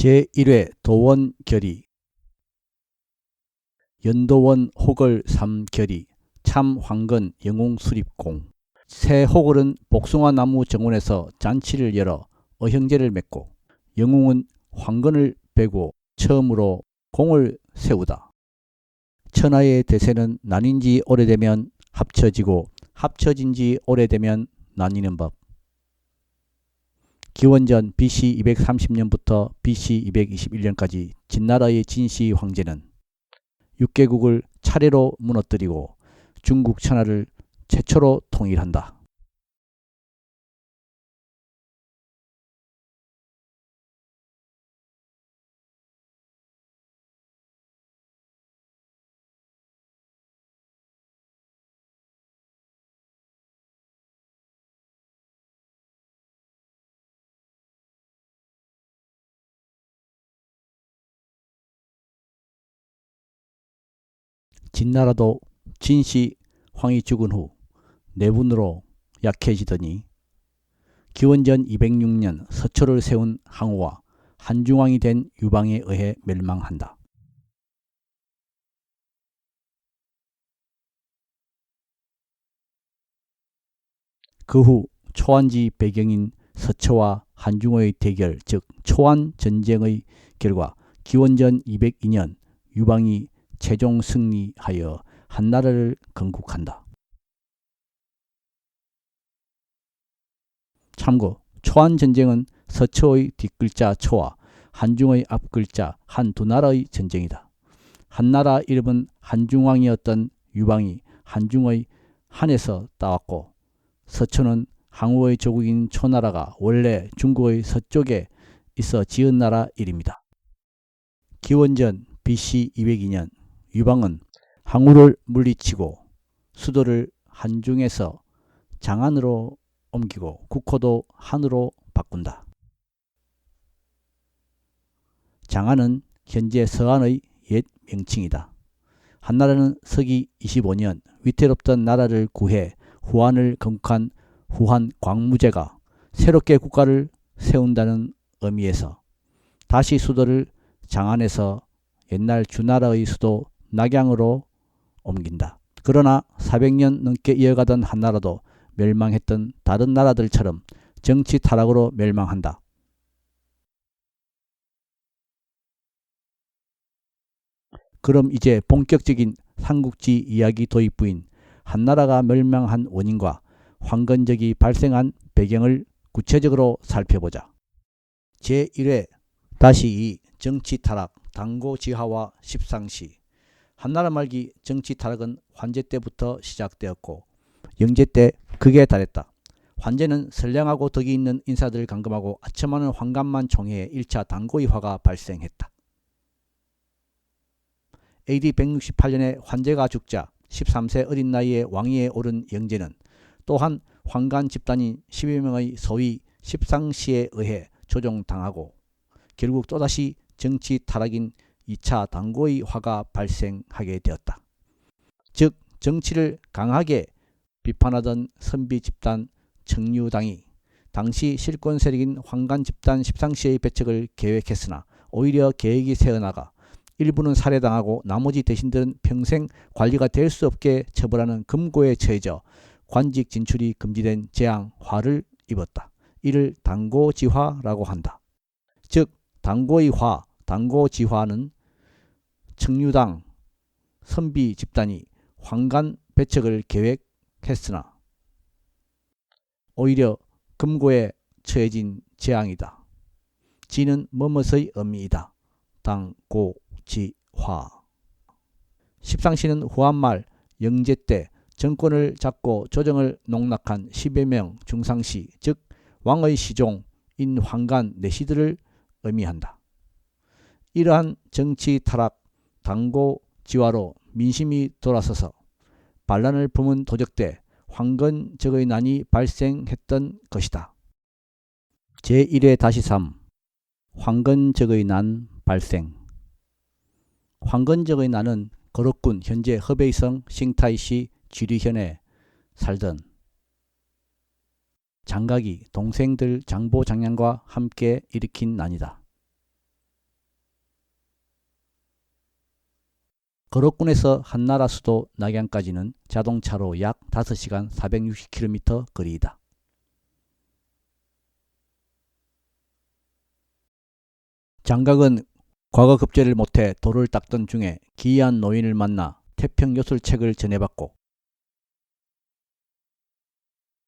제1회 도원결의 연도원 호걸 삼결의 참황건 영웅수립공 새 호걸은 복숭아나무 정원에서 잔치를 열어 어형제를 맺고 영웅은 황건을 베고 처음으로 공을 세우다. 천하의 대세는 나뉜지 오래되면 합쳐지고 합쳐진지 오래되면 나뉘는 법. 기원전 BC 230년부터 BC 221년까지 진나라의 진시 황제는 6개국을 차례로 무너뜨리고 중국 천하를 최초로 통일한다. 진나라도 진시 황이 죽은 후 내분으로 약해지더니 기원전 206년 서초를 세운 항우와 한중왕이 된 유방에 의해 멸망한다. 그 후 초안지 배경인 서초와 한중호의 대결 즉 초안전쟁의 결과 기원전 202년 유방이 최종 승리하여 한나라를 건국한다. 참고 초안전쟁은 서초의 뒷글자 초와 한중의 앞글자 한 두 나라의 전쟁이다. 한나라 이름은 한중왕이었던 유방이 한중의 한에서 따왔고 서초는 항우의 조국인 초나라가 원래 중국의 서쪽에 있어 지은 나라 이름이다. 기원전 BC 202년 유방은 항우를 물리치고 수도를 한중에서 장안으로 옮기고 국호도 한으로 바꾼다. 장안은 현재 서안의 옛 명칭이다. 한나라는 서기 25년 위태롭던 나라를 구해 후한을 건국한 후한 광무제가 새롭게 국가를 세운다는 의미에서 다시 수도를 장안에서 옛날 주나라의 수도 낙양으로 옮긴다. 그러나 400년 넘게 이어가던 한나라도 멸망했던 다른 나라들처럼 정치 타락으로 멸망한다. 그럼 이제 본격적인 삼국지 이야기 도입부인 한나라가 멸망한 원인과 황건적이 발생한 배경을 구체적으로 살펴보자. 제1회 -2 정치 타락 당고지하와 십상시. 한나라 말기 정치 타락은 환제 때부터 시작되었고 영제 때 극에 달했다. 환제는 선량하고 덕이 있는 인사들을 감금하고 아첨하는 환관만 총회해 1차 당고의화가 발생했다. AD 168년에 환제가 죽자 13세 어린 나이에 왕위에 오른 영제는 또한 황관 집단인 10여 명의 소위 십상시에 의해 조종당하고 결국 또다시 정치 타락인 2차 당고의화가 발생하게 되었다. 즉 정치를 강하게 비판하던 선비 집단 청류당이 당시 실권 세력인 황관 집단 십상시의 배척을 계획했으나 오히려 계획이 새어나가 일부는 살해당하고 나머지 대신들은 평생 관리가 될 수 없게 처벌하는 금고에 처해져 관직 진출이 금지된 재앙화를 입었다. 이를 당고지화라고 한다. 즉 당고의화, 당고지화는 청류당 선비 집단이 황관 배척을 계획했으나 오히려 금고에 처해진 재앙이다. 지는 뭐뭇의 의미이다. 당고지화. 십상시는 후한말 영제 때 정권을 잡고 조정을 농락한 10여 명 중상시 즉 왕의 시종인 황관 내시들을 의미한다. 이러한 정치 타락 당고지화로 민심이 돌아서서 반란을 품은 도적대 황건적의 난이 발생했던 것이다. 제1회 -3 황건적의 난 발생. 황건적의 난은 거록군 현재 허베이성 싱타이시 지리현에 살던 장각이 동생들 장보장량과 함께 일으킨 난이다. 거로군에서 한나라 수도 낙양까지는 자동차로 약 5시간 460km 거리이다. 장각은 과거 급제를 못해 돌을 닦던 중에 기이한 노인을 만나 태평요술책을 전해받고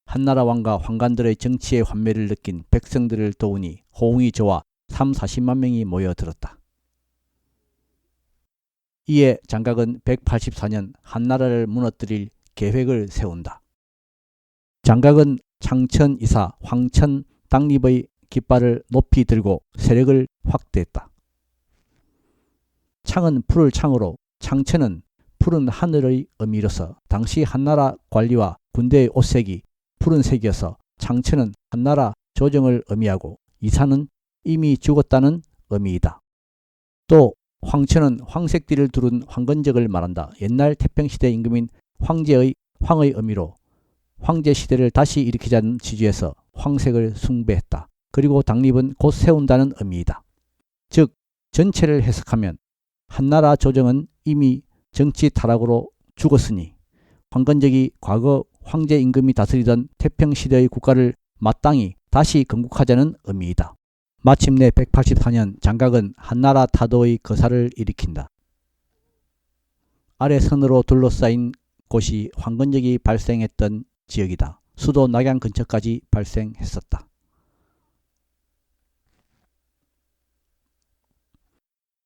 한나라 왕과 환관들의 정치의 환멸을 느낀 백성들을 도우니 호응이 좋아 30~40만 명이 모여들었다. 이에 장각은 184년 한나라를 무너뜨릴 계획을 세운다. 장각은 창천이사 황천 당립의 깃발을 높이 들고 세력을 확대했다. 창은 푸를 창으로 창천은 푸른 하늘의 의미로서 당시 한나라 관리와 군대의 옷색이 푸른색이어서 창천은 한나라 조정을 의미하고 이사는 이미 죽었다는 의미이다. 또 황천은 황색띠를 두른 황건적을 말한다. 옛날 태평시대 임금인 황제의 황의 의미로 황제시대를 다시 일으키자는 취지에서 황색을 숭배했다. 그리고 당립은 곧 세운다는 의미이다. 즉 전체를 해석하면 한나라 조정은 이미 정치 타락으로 죽었으니 황건적이 과거 황제 임금이 다스리던 태평시대의 국가를 마땅히 다시 건국하자는 의미이다. 마침내 184년 장각은 한나라 타도의 거사를 일으킨다. 아래 선으로 둘러싸인 곳이 황건적이 발생했던 지역이다. 수도 낙양 근처까지 발생했었다.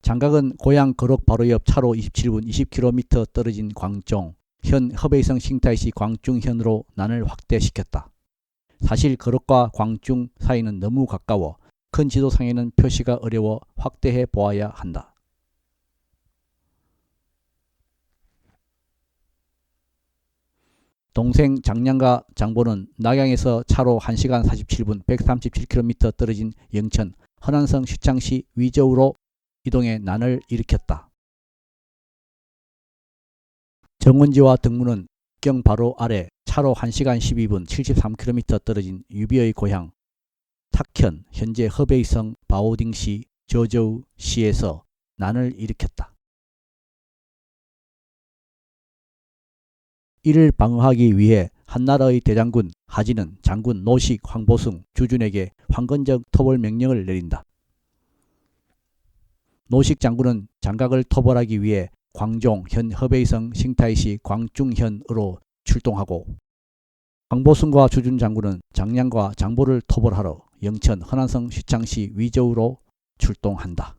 장각은 고향 거록 바로 옆 차로 27분 20km 떨어진 광종, 현 허베이성 싱타이시 광중현으로 난을 확대시켰다. 사실 거록과 광중 사이는 너무 가까워 큰 지도상에는 표시가 어려워 확대해 보아야 한다. 동생 장량과 장보는 낙양에서 차로 1시간 47분 137km 떨어진 영천 허난성 시창시 위저우로 이동해 난을 일으켰다. 정원지와 등문은 경 바로 아래 차로 1시간 12분 73km 떨어진 유비의 고향 탁현 현재 허베이성 바오딩시 저저우시에서 난을 일으켰다. 이를 방어하기 위해 한나라의 대장군 하진은 장군 노식 황보숭 주준에게 황건적 토벌 명령을 내린다. 노식 장군은 장각을 토벌하기 위해 광종 현 허베이성 싱타이시 광중현으로 출동하고 황보숭과 주준 장군은 장량과 장보를 토벌하러 영천 허난성 시창시 위저우로 출동한다.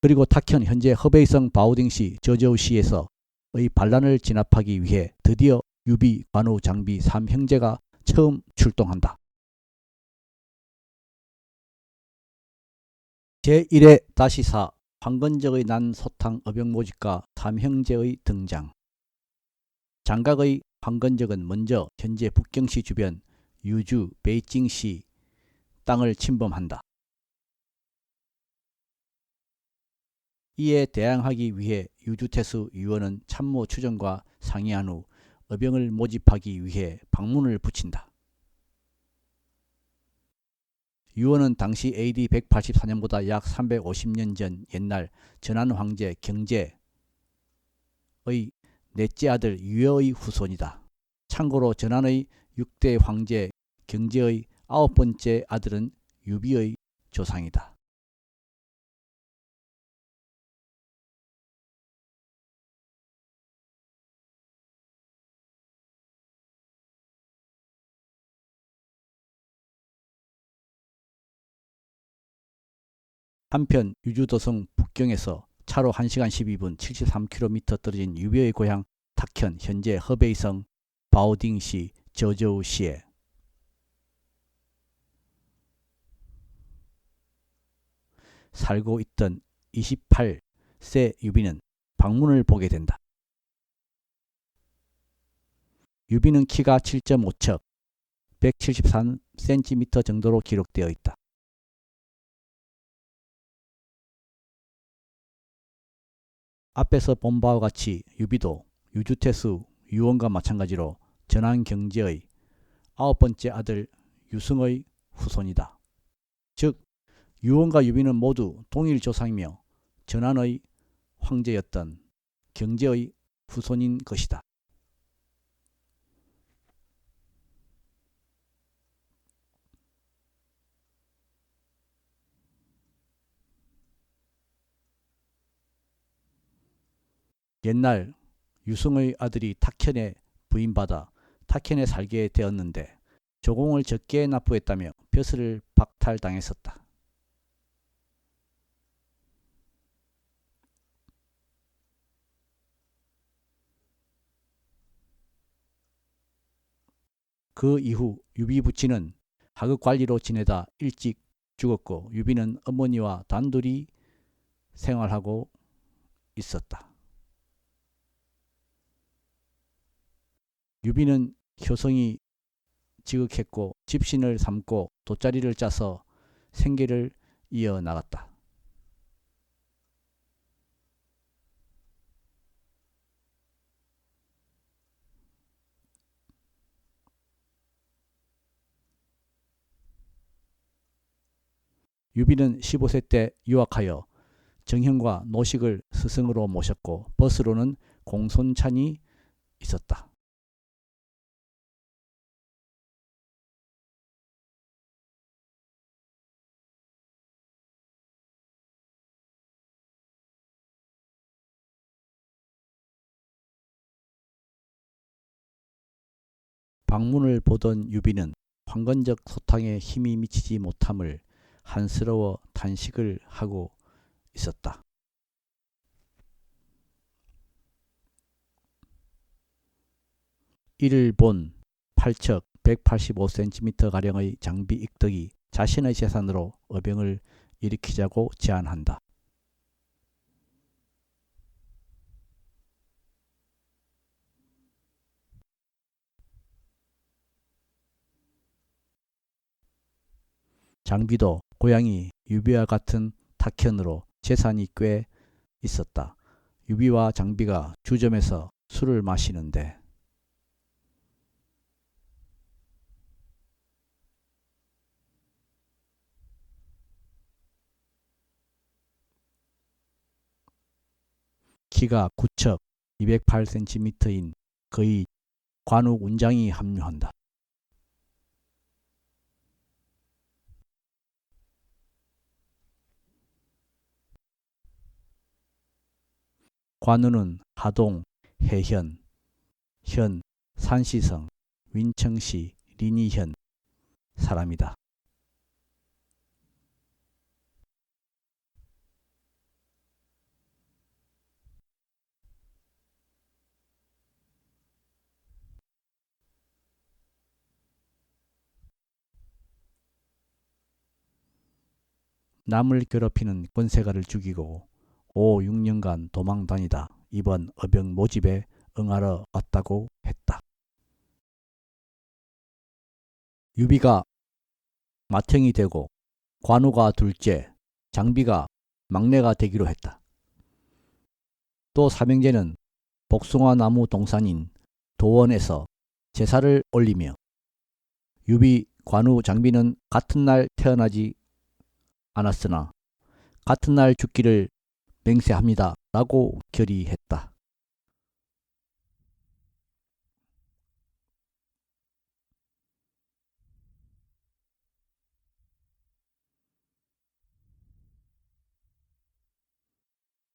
그리고 탁현 현재 허베이성 바오딩시 저저우시에서 의 반란을 진압하기 위해 드디어 유비, 관우, 장비 3형제가 처음 출동한다. 제1회-4 황건적의 난 소탕 어병모집과 3형제의 등장. 장각의 황건적은 먼저 현재 북경시 주변 유주, 베이징시 땅을 침범한다. 이에 대항하기 위해 유주태수 유원은 참모 추정과 상의한 후 어병을 모집하기 위해 방문을 붙인다. 유원은 당시 AD 184년보다 약 350년 전 옛날 전한 황제 경제의 넷째 아들 유여의 후손이다. 참고로 전한의 6대 황제 경제의 9번째 아들은 유비의 조상이다. 한편 유주도성 북경에서 차로 1시간 12분 73km 떨어진 유비의 고향 탁현 현재 허베이성 바오딩시 저저우시에 살고 있던 28세 유비는 방문을 보게 된다. 유비는 키가 7.5척 173cm 정도로 기록되어 있다. 앞에서 본 바와 같이 유비도 유주태수 유원과 마찬가지로 전한 경제의 9번째 아들 유승의 후손이다. 즉 유원과 유비는 모두 동일 조상이며 전한의 황제였던 경제의 후손인 것이다. 옛날 유승의 아들이 탁현에 부임받아 탁현에 살게 되었는데 조공을 적게 납부했다며 벼슬을 박탈당했었다. 그 이후 유비부친은 하급관리로 지내다 일찍 죽었고 유비는 어머니와 단둘이 생활하고 있었다. 유비는 효성이 지극했고 집신을 삼고 돗자리를 짜서 생계를 이어나갔다. 유비는 15세 때 유학하여 정형과 노식을 스승으로 모셨고 버스로는 공손찬이 있었다. 방문을 보던 유비는 황건적 소탕에 힘이 미치지 못함을 한스러워 탄식을 하고 있었다. 이를 본 팔척 185cm가량의 장비 익덕이 자신의 재산으로 어병을 일으키자고 제안한다. 장비도 고향이 유비와 같은 탁현으로 재산이 꽤 있었다. 유비와 장비가 주점에서 술을 마시는데 키가 9척 208cm인 거의 관욱 운장이 합류한다. 관우는 하동, 해현, 현, 산시성, 윈청시, lin이현 사람이다. 남을 괴롭히는 권세가를 죽이고 5, 6년간 도망 다니다 이번 어병 모집에 응하러 왔다고 했다. 유비가 맏형이 되고 관우가 둘째, 장비가 막내가 되기로 했다. 또 삼형제는 복숭아 나무 동산인 도원에서 제사를 올리며 유비, 관우, 장비는 같은 날 태어나지 않았으나 같은 날 죽기를 맹세합니다. 라고 결의했다.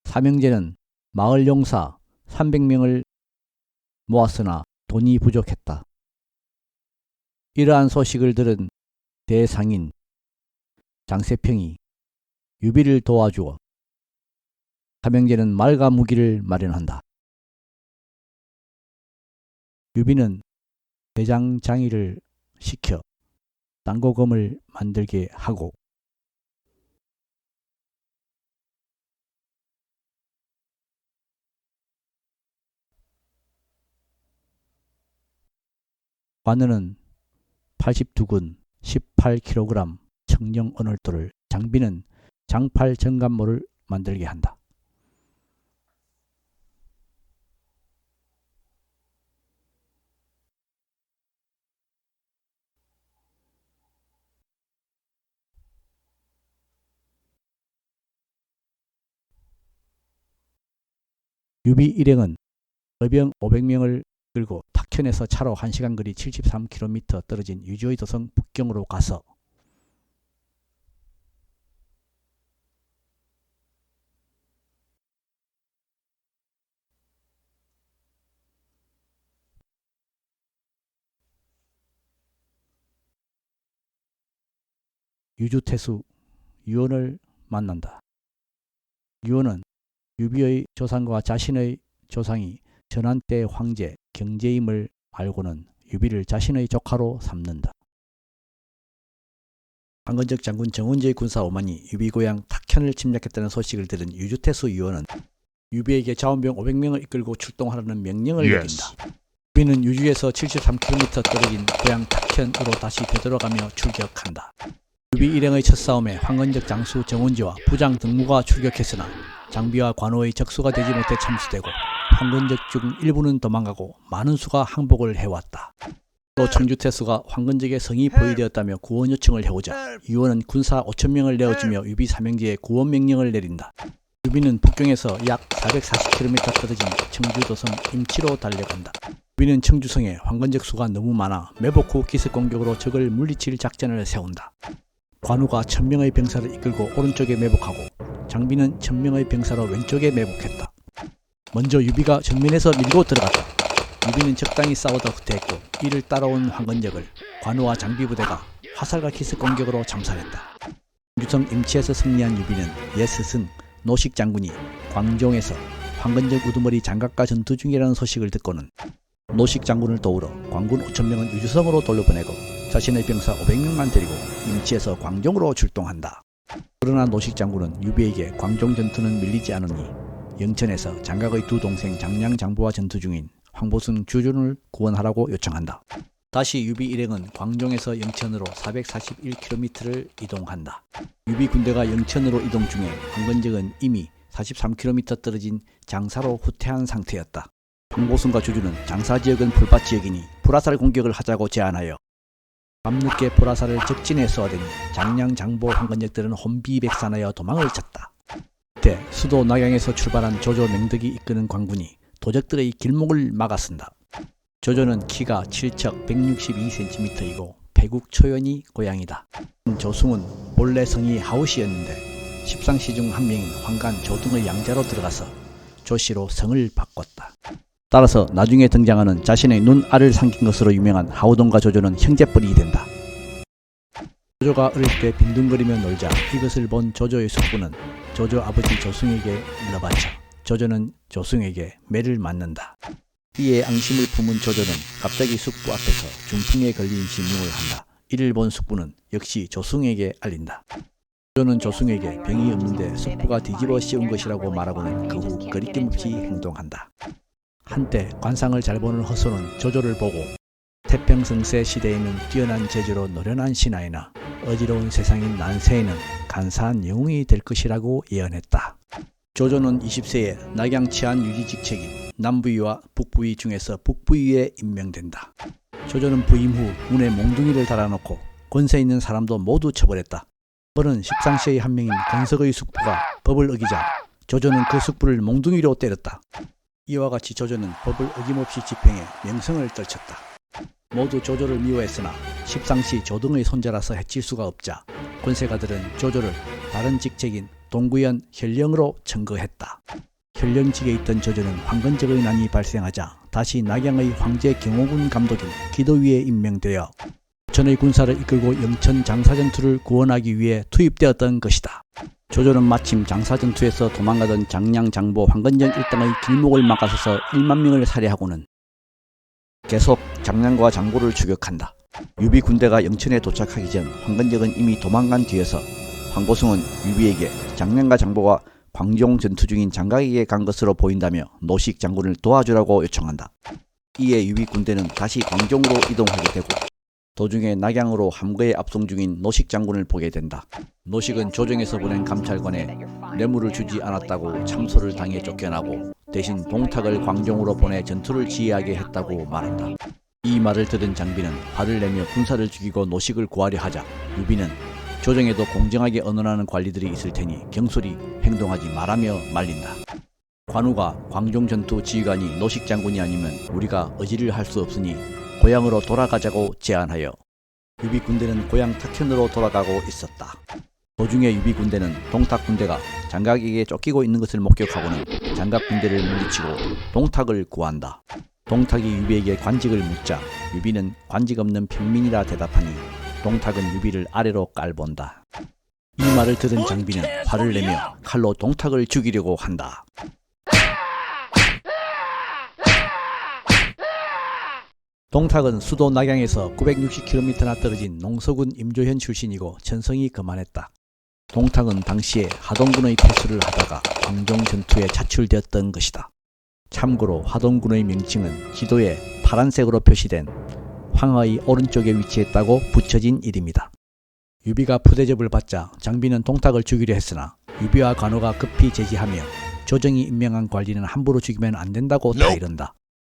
삼형제는 마을 용사 300명을 모았으나 돈이 부족했다. 이러한 소식을 들은 대상인 장세평이 유비를 도와주어 삼형제는 말과 무기를 마련한다. 유비는 대장장이를 시켜 땅고금을 만들게 하고 관우는 82군 18kg 청령 언월도를, 장비는 장팔 정간모를 만들게 한다. 유비 일행은 의병 500명을 끌고 탁현에서 차로 1시간 거리 73km 떨어진 유지의 도성 북경으로 가서 유주태수 유언을 만난다. 유언은 유비의 조상과 자신의 조상이 전한 때 황제 경제임을 알고는 유비를 자신의 조카로 삼는다. 황건적 장군 정원제의 군사 5만이 유비 고향 탁현을 침략했다는 소식을 들은 유주태수 유언은 유비에게 자원병 500명을 이끌고 출동하라는 명령을 내린다. 유비는 유주에서 73km 떨어진 고향 탁현으로 다시 되돌아가며 출격한다. 유비 일행의 첫 싸움에 황건적 장수 정원지와 부장 등무가 출격했으나 장비와 관우의 적수가 되지 못해 참수되고 황건적 중 일부는 도망가고 많은 수가 항복을 해왔다. 또 청주태수가 황건적의 성이 포위되었다며 구원 요청을 해오자 유언은 군사 5,000명을 내어주며 유비 삼형제에 구원 명령을 내린다. 유비는 북경에서 약 440km 떨어진 청주도성 임치로 달려간다. 유비는 청주성에 황건적 수가 너무 많아 매복 후 기습 공격으로 적을 물리칠 작전을 세운다. 관우가 1,000명의 병사를 이끌고 오른쪽에 매복하고 장비는 1,000명의 병사로 왼쪽에 매복했다. 먼저 유비가 정면에서 밀고 들어갔다. 유비는 적당히 싸우다 후퇴했고 이를 따라온 황건적을 관우와 장비 부대가 화살과 기습 공격으로 참살했다. 청주성 임치에서 승리한 유비는 옛 스승 노식 장군이 광종에서 황건적 우두머리 장갑과 전투 중이라는 소식을 듣고는 노식 장군을 도우러 광군 5,000명은 유주성으로 돌려보내고 자신의 병사 500명만 데리고 임치에서 광종으로 출동한다. 그러나 노식 장군은 유비에게 광종 전투는 밀리지 않으니 영천에서 장각의 두 동생 장량 장보와 전투 중인 황보승 주준을 구원하라고 요청한다. 다시 유비 일행은 광종에서 영천으로 441km를 이동한다. 유비 군대가 영천으로 이동 중에 황건적은 이미 43km 떨어진 장사로 후퇴한 상태였다. 황보승과 주준은 장사 지역은 풀밭 지역이니 불화살 공격을 하자고 제안하여 밤늦게 불화살을 적진에 쏘아대니 장량 장보 황건적들은 혼비백산하여 도망을 쳤다. 그때 수도 낙양에서 출발한 조조 맹덕이 이끄는 광군이 도적들의 길목을 막아쓴다. 조조는 키가 7척 162cm이고 패국 초연이 고향이다. 조승은 본래 성이 하우시였는데 십상시 중 한 명인 황간 조등의 양자로 들어가서 조씨로 성을 바꿨다. 따라서 나중에 등장하는 자신의 눈알을 삼킨 것으로 유명한 하우동과 조조는 형제뻘이 된다. 조조가 어릴 때 빈둥거리며 놀자 이것을 본 조조의 숙부는 조조 아버지 조승에게 일러바쳐 조조는 조승에게 매를 맞는다. 이에 앙심을 품은 조조는 갑자기 숙부 앞에서 중풍에 걸린 진명을 한다. 이를 본 숙부는 역시 조승에게 알린다. 조조는 조승에게 병이 없는데 숙부가 뒤집어 씌운 것이라고 말하고는 그 후 거리낌없이 행동한다. 한때 관상을 잘 보는 허소는 조조를 보고 태평성세 시대에는 뛰어난 재주로 노련한 신하이나 어지러운 세상인 난세에는 간사한 영웅이 될 것이라고 예언했다. 조조는 20세에 낙양 치안 유지 직책인 남부위와 북부위 중에서 북부위에 임명된다. 조조는 부임 후 문에 몽둥이를 달아놓고 권세 있는 사람도 모두 처벌했다. 벌은 십상시의 한 명인 건석의 숙부가 법을 어기자 조조는 그 숙부를 몽둥이로 때렸다. 이와 같이 조조는 법을 어김없이 집행해 명성을 떨쳤다. 모두 조조를 미워했으나 십상시 조등의 손자라서 해칠 수가 없자 권세가들은 조조를 다른 직책인 동구현 현령으로 청거했다. 현령직에 있던 조조는 황건적의 난이 발생하자 다시 낙양의 황제 경호군 감독인 기도위에 임명되어 조천의 군사를 이끌고 영천 장사전투를 구원하기 위해 투입되었던 것이다. 조조는 마침 장사전투에서 도망가던 장량 장보 황건적 일당의 길목을 막아서서 1만 명을 살해하고는 계속 장량과 장보를 추격한다. 유비 군대가 영천에 도착하기 전 황건적은 이미 도망간 뒤에서 황보승은 유비에게 장량과 장보가 광종 전투 중인 장각에게 간 것으로 보인다며 노식 장군을 도와주라고 요청한다. 이에 유비 군대는 다시 광종으로 이동하게 되고 도중에 낙양으로 함거에 압송 중인 노식 장군을 보게 된다. 노식은 조정에서 보낸 감찰관에 뇌물을 주지 않았다고 참소를 당해 쫓겨나고 대신 동탁을 광종으로 보내 전투를 지휘하게 했다고 말한다. 이 말을 들은 장비는 화를 내며 군사를 죽이고 노식을 구하려 하자 유비는 조정에도 공정하게 언언하는 관리들이 있을 테니 경솔히 행동하지 말라며 말린다. 관우가 광종 전투 지휘관이 노식 장군이 아니면 우리가 의지를 할 수 없으니 고향으로 돌아가자고 제안하여 유비 군대는 고향 탁현으로 돌아가고 있었다. 도중에 유비 군대는 동탁 군대가 장각에게 쫓기고 있는 것을 목격하고는 장각 군대를 물리치고 동탁을 구한다. 동탁이 유비에게 관직을 묻자 유비는 관직 없는 평민이라 대답하니 동탁은 유비를 아래로 깔본다. 이 말을 들은 장비는 화를 내며 칼로 동탁을 죽이려고 한다. 동탁은 수도 낙양에서 960km나 떨어진 농서군 임조현 출신이고 전성이 거만했다. 동탁은 당시에 하동군의 패수를 하다가 광종 전투에 차출되었던 것이다. 참고로 하동군의 명칭은 지도에 파란색으로 표시된 황하의 오른쪽에 위치했다고 붙여진 일입니다. 유비가 푸대접을 받자 장비는 동탁을 죽이려 했으나 유비와 관우가 급히 제지하며 조정이 임명한 관리는 함부로 죽이면 안 된다고 다 이른다.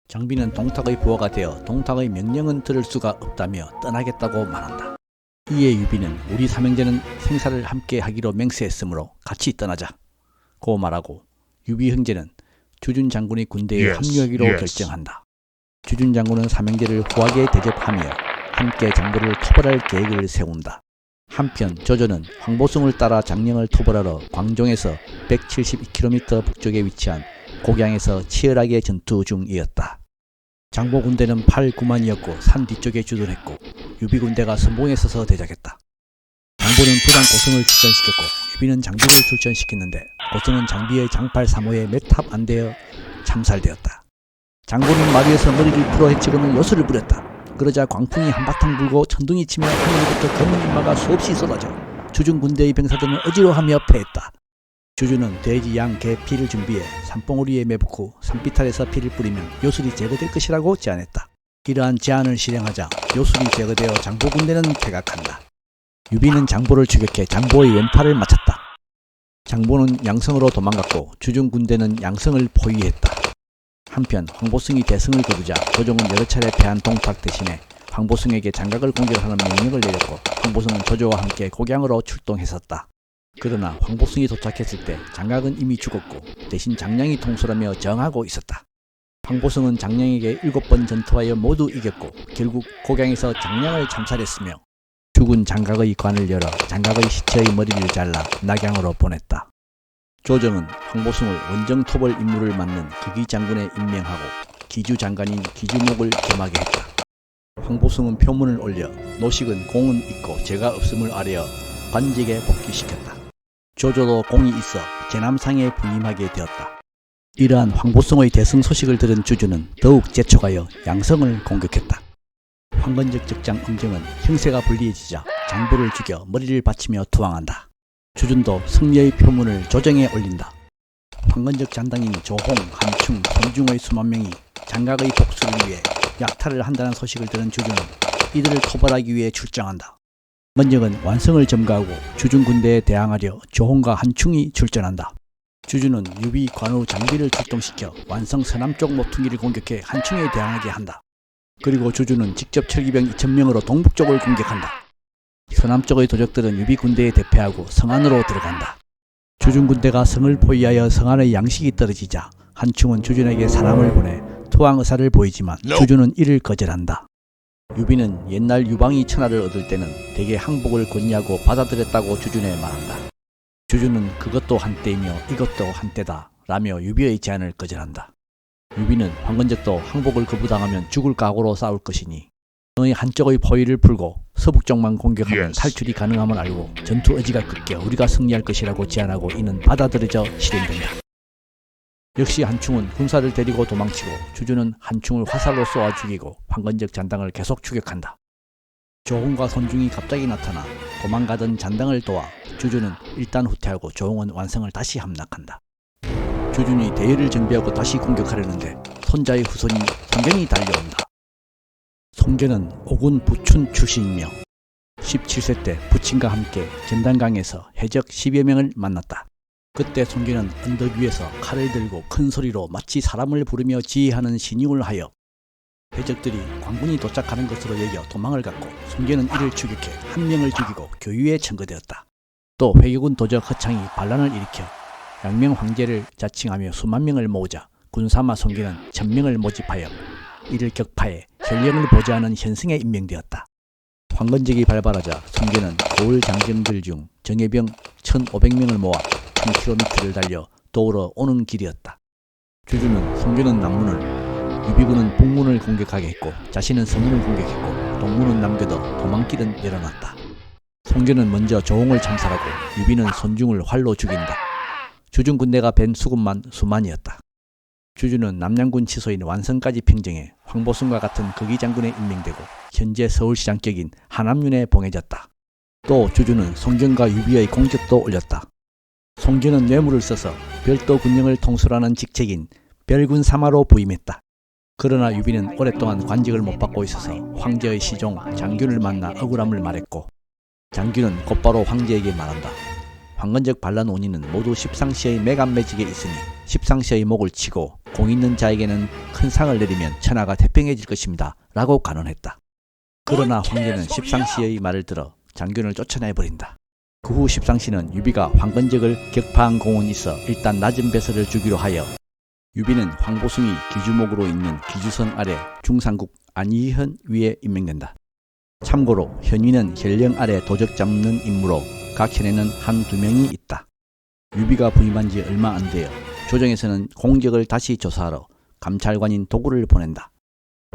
장비는 동탁의 부하가 되어 동탁의 명령은 들을 수가 없다며 떠나겠다고 말한다. 이에 유비는 우리 삼형제는 생사를 함께 하기로 맹세했으므로 같이 떠나자 고 말하고 유비 형제는 주준 장군의 군대에 합류하기로 결정한다. 주준 장군은 삼형제를 후하게 대접하며 함께 장보를 토벌할 계획을 세운다. 한편 조조는 황보숭을 따라 장령을 토벌하러 광종에서 172km 북쪽에 위치한 곡양에서 치열하게 전투 중이었다. 장보 군대는 8, 9만이었고 산 뒤쪽에 주둔했고 유비 군대가 선봉에 서서 대적했다. 장보는 부당 고승을 출전시켰고 유비는 장비를 출전시켰는데 고승은 장비의 장팔 3호에 몇 탑 안 되어 참살되었다. 장보는 마루에서 머리를 풀어 헤치고는 요술을 부렸다. 그러자 광풍이 한바탕 불고 천둥이 치며 하늘로부터 검은 인마가 수없이 쏟아져 주준 군대의 병사들은 어지러워하며 패했다. 주준은 돼지, 양, 개 피를 준비해 산봉우리에 매복 후 산비탈에서 피를 뿌리면 요술이 제거될 것이라고 제안했다. 이러한 제안을 실행하자 요술이 제거되어 장보 군대는 퇴각한다. 유비는 장보를 추격해 장보의 왼팔을 맞췄다. 장보는 양성으로 도망갔고 주준 군대는 양성을 포위했다. 한편 황보승이 대승을 거두자 조정은 여러 차례 패한 동탁 대신에 황보승에게 장각을 공격하는 명령을 내렸고 황보승은 조조와 함께 곡양으로 출동했었다. 그러나 황보승이 도착했을 때 장각은 이미 죽었고 대신 장량이 통솔하며 저항하고 있었다. 황보승은 장량에게 7번 전투하여 모두 이겼고 결국 곡양에서 장량을 참살했으며 죽은 장각의 관을 열어 장각의 시체의 머리를 잘라 낙양으로 보냈다. 조정은 황보승을 원정 토벌 임무를 맡는 기기 장군에 임명하고 기주 장관인 기주목을 겸하게 했다. 황보승은 표문을 올려 노식은 공은 있고 죄가 없음을 아뢰어 관직에 복귀시켰다. 조조도 공이 있어 제남상에 부임하게 되었다. 이러한 황보승의 대승 소식을 들은 주주는 더욱 재촉하여 양성을 공격했다. 황건적 적장 엄정은 형세가 불리해지자 장보를 죽여 머리를 바치며 투항한다. 주준도 승리의 표문을 조정에 올린다. 황건적 잔당인 조홍, 한충, 손중의 수만 명이 장각의 복수를 위해 약탈을 한다는 소식을 들은 주준은 이들을 토벌하기 위해 출정한다. 건적은 완성을 점거하고 주준 군대에 대항하려 조홍과 한충이 출전한다. 주준은 유비, 관우, 장비를 출동시켜 완성 서남쪽 모퉁이를 공격해 한충에 대항하게 한다. 그리고 주준은 직접 철기병 2000명으로 동북쪽을 공격한다. 서남쪽의 도적들은 유비 군대에 대패하고 성 안으로 들어간다. 주준 군대가 성을 포위하여 성 안의 양식이 떨어지자 한충은 주준에게 사람을 보내 투항 의사를 보이지만 주준은 이를 거절한다. 유비는 옛날 유방이 천하를 얻을 때는 대개 항복을 권유하고 받아들였다고 주준에 말한다. 주준은 그것도 한때이며 이것도 한때다 라며 유비의 제안을 거절한다. 유비는 황건적도 항복을 거부당하면 죽을 각오로 싸울 것이니 성의 한쪽의 포위를 풀고 서북쪽만 공격하면 탈출이 가능함을 알고 전투 의지가 꺾여 우리가 승리할 것이라고 제안하고 이는 받아들여져 실행된다. 역시 한충은 군사를 데리고 도망치고 주준은 한충을 화살로 쏘아 죽이고 황건적 잔당을 계속 추격한다. 조홍과 손중이 갑자기 나타나 도망가던 잔당을 도와 주준은 일단 후퇴하고 조홍은 완성을 다시 함락한다. 주준이 대열을 정비하고 다시 공격하려는데 손자의 후손인 송견이 달려온다. 송견은 오군 부춘 출신이며 17세 때 부친과 함께 전단강에서 해적 10여 명을 만났다. 그때 송견은 언덕 위에서 칼을 들고 큰 소리로 마치 사람을 부르며 지휘하는 신용을 하여 해적들이 광군이 도착하는 것으로 여겨 도망을 갔고 송견은 이를 추격해 한 명을 죽이고 교유에 청거되었다. 또 회교군 도적 허창이 반란을 일으켜 양명 황제를 자칭하며 수만 명을 모으자 군사마 송기는 1000명을 모집하여 이를 격파해 현령을 보좌하는 현승에 임명되었다. 황건적이 발발하자 송계는 고을 장정들 중 정예병 1500명을 모아 1000km를 달려 도우러 오는 길이었다. 주주는 송계는 남문을, 유비군은 북문을 공격하게 했고 자신은 서문을 공격했고 동문은 남겨둬 도망길은 열어놨다. 송계는 먼저 조홍을 참살하고 유비는 손중을 활로 죽인다. 주중 군대가 벤 수군만 수만이었다. 주주는 남양군 치소인 완성까지 평정해 황보승과 같은 거기 장군에 임명되고 현재 서울시장격인 하남윤에 봉해졌다. 또 주주는 송견과 유비의 공적도 올렸다. 송견은 뇌물을 써서 별도 군령을 통솔하는 직책인 별군 사마로 부임했다. 그러나 유비는 오랫동안 관직을 못 받고 있어서 황제의 시종 장균을 만나 억울함을 말했고 장균은 곧바로 황제에게 말한다. 황건적 반란 원인은 모두 십상시의 매간매직에 있으니 십상시의 목을 치고 공 있는 자에게는 큰 상을 내리면 천하가 태평해질 것입니다. 라고 간언했다. 그러나 황제는 십상시의 말을 들어 장균을 쫓아내버린다. 그 후 십상시는 유비가 황건적을 격파한 공은 있어 일단 낮은 배설을 주기로 하여 유비는 황보숭이 기주목으로 있는 기주성 아래 중상국 안희현 위에 임명된다. 참고로 현위는 현령 아래 도적 잡는 임무로 각 현에는 한두 명이 있다. 유비가 부임한 지 얼마 안 되어 조정에서는 공적을 다시 조사하러 감찰관인 도구를 보낸다.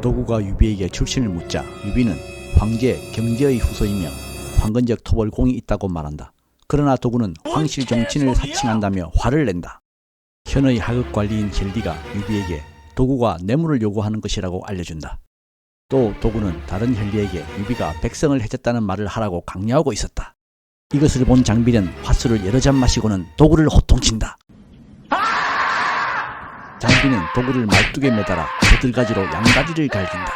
도구가 유비에게 출신을 묻자 유비는 황제 경제의 후손이며 황건적 토벌 공이 있다고 말한다. 그러나 도구는 황실 정친을 사칭한다며 화를 낸다. 현의 하급관리인 젤디가 유비에게 도구가 뇌물을 요구하는 것이라고 알려준다. 또 도구는 다른 현리에게 유비가 백성을 해쳤다는 말을 하라고 강요하고 있었다. 이것을 본 장비는 화수를 여러 잔 마시고는 도구를 호통친다. 장비는 도구를 말뚝에 매달아 거들가지로 양다리를 갈긴다.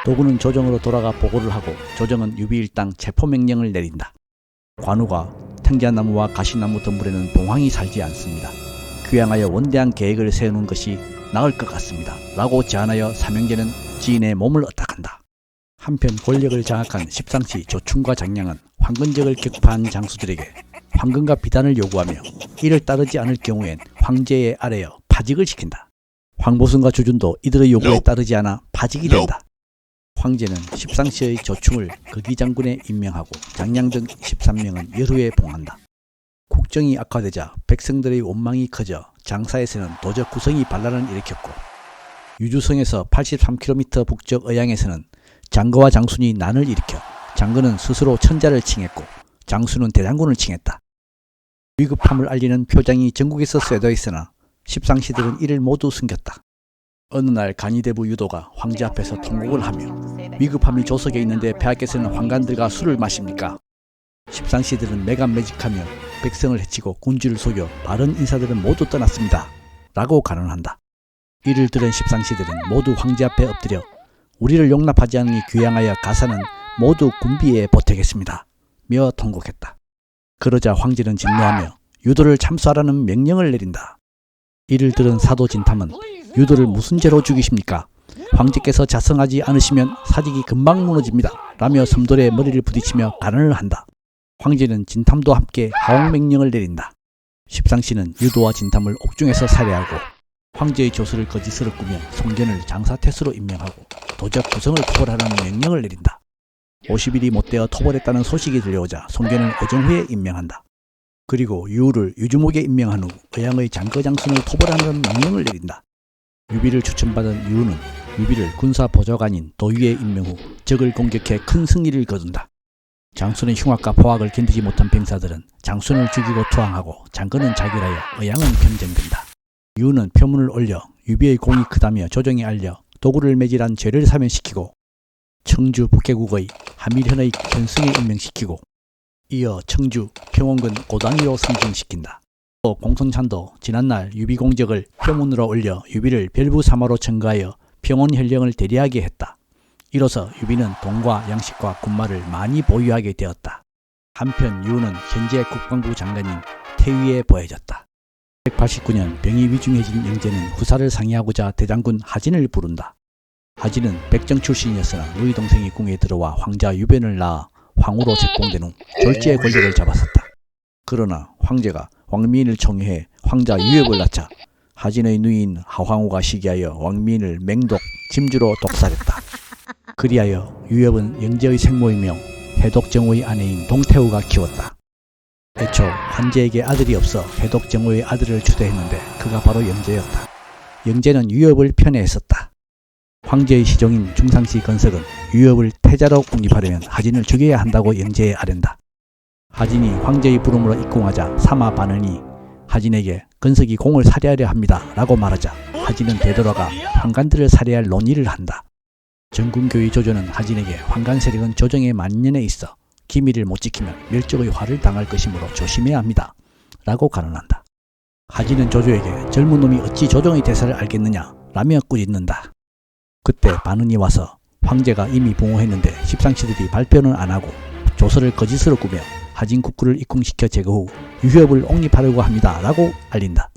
도구는 조정으로 돌아가 보고를 하고 조정은 유비 일당 체포명령을 내린다. 관우가 탱자나무와 가시나무 덤불에는 봉황이 살지 않습니다. 귀양하여 원대한 계획을 세우는 것이 나을 것 같습니다. 라고 제안하여 삼형제는 지인의 몸을 어탁한다. 한편 권력을 장악한 십상시 조충과 장량은 황건적을 격파한 장수들에게 황금과 비단을 요구하며 이를 따르지 않을 경우엔 황제에 아래여 파직을 시킨다. 황보승과 주준도 이들의 요구에 따르지 않아 파직이 된다. 황제는 십상시의 조충을 거기장군에 임명하고 장량 등 13명은 열후에 봉한다. 국정이 악화되자 백성들의 원망이 커져 장사에서는 도적 구성이 반란을 일으켰고 유주성에서 83km 북쪽 의양에서는 장거와 장순이 난을 일으켜 장거는 스스로 천자를 칭했고 장수는 대장군을 칭했다. 위급함을 알리는 표장이 전국에서 쇄도해 있으나 십상시들은 이를 모두 숨겼다. 어느 날 간이대부 유도가 황제 앞에서 통곡을 하며 위급함이 조석에 있는데 폐하께서는 황관들과 술을 마십니까? 십상시들은 매간매직하며 백성을 해치고 군주를 속여 바른 인사들은 모두 떠났습니다. 라고 간언한다. 이를 들은 십상시들은 모두 황제 앞에 엎드려 우리를 용납하지 않으니 귀양하여 가사는 모두 군비에 보태겠습니다. 며 통곡했다. 그러자 황제는 진노하며 유도를 참수하라는 명령을 내린다. 이를 들은 사도 진탐은 유도를 무슨 죄로 죽이십니까? 황제께서 자성하지 않으시면 사직이 금방 무너집니다. 라며 섬돌에 머리를 부딪히며 간언을 한다. 황제는 진탐도 함께 하옥명령을 내린다. 십상시는 유도와 진탐을 옥중에서 살해하고 황제의 조서를 거짓으로 꾸며 송견을 장사태수로 임명하고 도적 구성을 토벌하라는 명령을 내린다. 50일이 못되어 토벌했다는 소식이 들려오자 송견을 오정후에 임명한다. 그리고 유우를 유주목에 임명한 후 의양의 장거장순을 토벌하는 명령을 내린다. 유비를 추천받은 유우는 유비를 군사보좌관인 도유에 임명 후 적을 공격해 큰 승리를 거둔다. 장순의 흉악과 포악을 견디지 못한 병사들은 장순을 죽이고 투항하고 장거는 자결하여 의양은 평정된다. 유우는 표문을 올려 유비의 공이 크다며 조정에 알려 도구를 매질한 죄를 사면시키고 청주 북계국의 하밀현의 현승에 임명시키고 이어 청주 평원군 고단위로 승진시킨다. 또 공성찬도 지난날 유비 공적을 표문으로 올려 유비를 별부사마로 청구하여 평원현령을 대리하게 했다. 이로써 유비는 돈과 양식과 군마를 많이 보유하게 되었다. 한편 유우는 현재 국방부 장관인 태위에 보해졌다. 189년 병이 위중해진 영제는 후사를 상의하고자 대장군 하진을 부른다. 하진은 백정 출신이었으나 누이 동생이 궁에 들어와 황자 유변을 낳아 황후로 책봉된 후 졸지의 권력을 잡았었다. 그러나 황제가 왕미인을 청해해 황자 유협을 낳자 하진의 누이인 하황우가 시기하여 왕미인을 맹독 짐주로 독살했다. 그리하여 유협은 영제의 생모이며 해독정후의 아내인 동태후가 키웠다. 애초 환제에게 아들이 없어 해독정후의 아들을 추대했는데 그가 바로 영제였다. 영제는 유협을 편애했었다. 황제의 시종인 중상시 건석은 유협을 태자로 옹립하려면 하진을 죽여야 한다고 영제에 아련다. 하진이 황제의 부름으로 입궁하자 사마 반은이 하진에게 건석이 공을 살해하려 합니다 라고 말하자 하진은 되돌아가 환관들을 살해할 논의를 한다. 전군교의 조조는 하진에게 환관 세력은 조정의 만년에 있어 기밀을 못 지키면 멸족의 화를 당할 것이므로 조심해야 합니다 라고 간언한다. 하진은 조조에게 젊은 놈이 어찌 조정의 대사를 알겠느냐 라며 꾸짖는다. 그때 반은이 와서 황제가 이미 붕어했는데 십상시들이 발표는 안하고 조서를 거짓으로 꾸며 하진 국구를 입궁시켜 제거 후 유협을 옹립하려고 합니다 라고 알린다.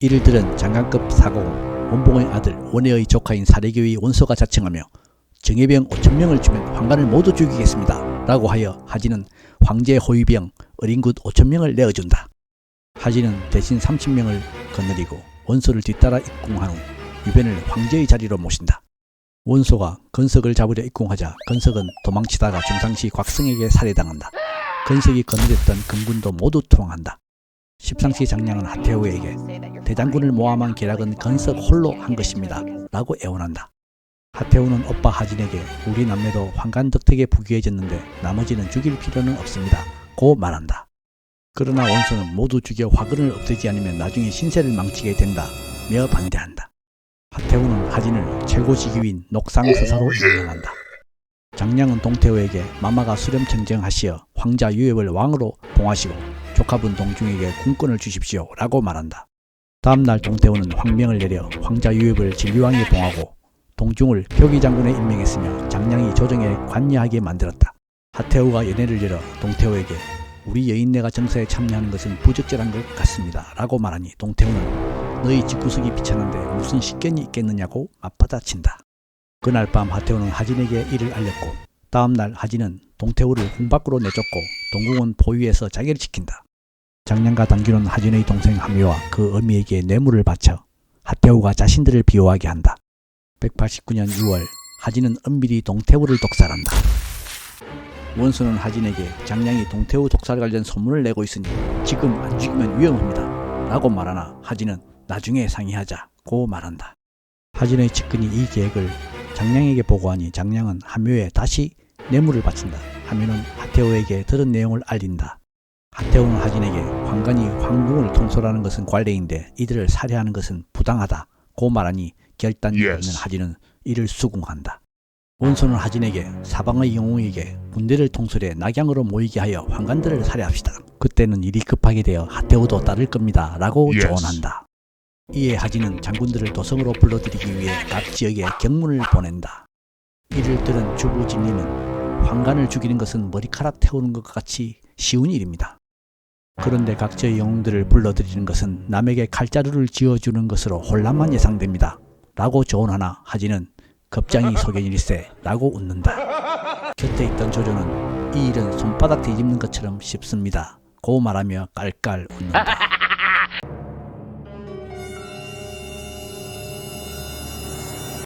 이를 들은 장관급 사고공 원봉의 아들 원혜의 조카인 사례교의 원소가 자청하며 정예병 5,000명을 주면 환관을 모두 죽이겠습니다 라고 하여 하진은 황제 호위병 어린굿 5,000명을 내어준다. 하진은 대신 30명을 거느리고 원소를 뒤따라 입궁한 후 유변을 황제의 자리로 모신다. 원소가 건석을 잡으려 입궁하자 건석은 도망치다가 중상시 곽승에게 살해당한다. 건석이 거느렸던 금군도 모두 투항한다. 십상시 장량은 하태후에게 대장군을 모함한 계략은 건석 홀로 한 것입니다 라고 애원한다. 하태후는 오빠 하진에게 우리 남매도 환관 덕택에 부귀해졌는데 나머지는 죽일 필요는 없습니다 고 말한다. 그러나 원소는 모두 죽여 화근을 없애지 않으면 나중에 신세를 망치게 된다며 반대한다. 하태후는 하진을 최고직위인 녹상서사로 임명한다. 장량은 동태후에게 마마가 수렴청정하시어 황자 유협을 왕으로 봉하시고 조카분 동중에게 군권을 주십시오 라고 말한다. 다음날 동태후는 황명을 내려 황자 유협을 진리왕에 봉하고 동중을 표기장군에 임명했으며 장량이 조정에 관여하게 만들었다. 하태후가 연회를 열어 동태후에게 우리 여인네가 정사에 참여하는 것은 부적절한 것 같습니다 라고 말하니 동태후는 너희 집구석이 비천한데 무슨 식견이 있겠느냐고 맞받아친다. 그날 밤 하태후는 하진에게 이를 알렸고 다음날 하진은 동태후를 궁 밖으로 내쫓고 동궁은 포위해서 자기를 지킨다. 장량과 당규는 하진의 동생 함유와 그 어미에게 뇌물을 바쳐 하태후가 자신들을 비호하게 한다. 189년 6월 하진은 은밀히 동태후를 독살한다. 원소는 하진에게 장량이 동태후 독살 관련 소문을 내고 있으니 지금 안 죽이면 위험합니다 라고 말하나 하진은 나중에 상의하자고 말한다. 하진의 측근이 이 계획을 장량에게 보고하니 장량은 함유에 다시 뇌물을 바친다. 함유는 하태후에게 들은 내용을 알린다. 하태후는 하진에게 황관이 황궁을 통솔하는 것은 관례인데 이들을 살해하는 것은 부당하다고 말하니 결단이 있는 하진은 이를 수긍한다. 원소는 하진에게 사방의 영웅에게 군대를 통솔해 낙양으로 모이게 하여 황관들을 살해합시다. 그때는 일이 급하게 되어 하태후도 따를 겁니다 라고 조언한다. 이에 하진은 장군들을 도성으로 불러들이기 위해 각 지역에 경문을 보낸다. 이를 들은 주부 진림은 황관을 죽이는 것은 머리카락 태우는 것 같이 쉬운 일입니다. 그런데 각 지역 영웅들을 불러들이는 것은 남에게 칼자루를 쥐어주는 것으로 혼란만 예상됩니다 라고 조언하나 하진은 겁장이 소견일세 라고 웃는다. 곁에 있던 조조는 이 일은 손바닥 뒤집는 것처럼 쉽습니다 고 말하며 깔깔 웃는다.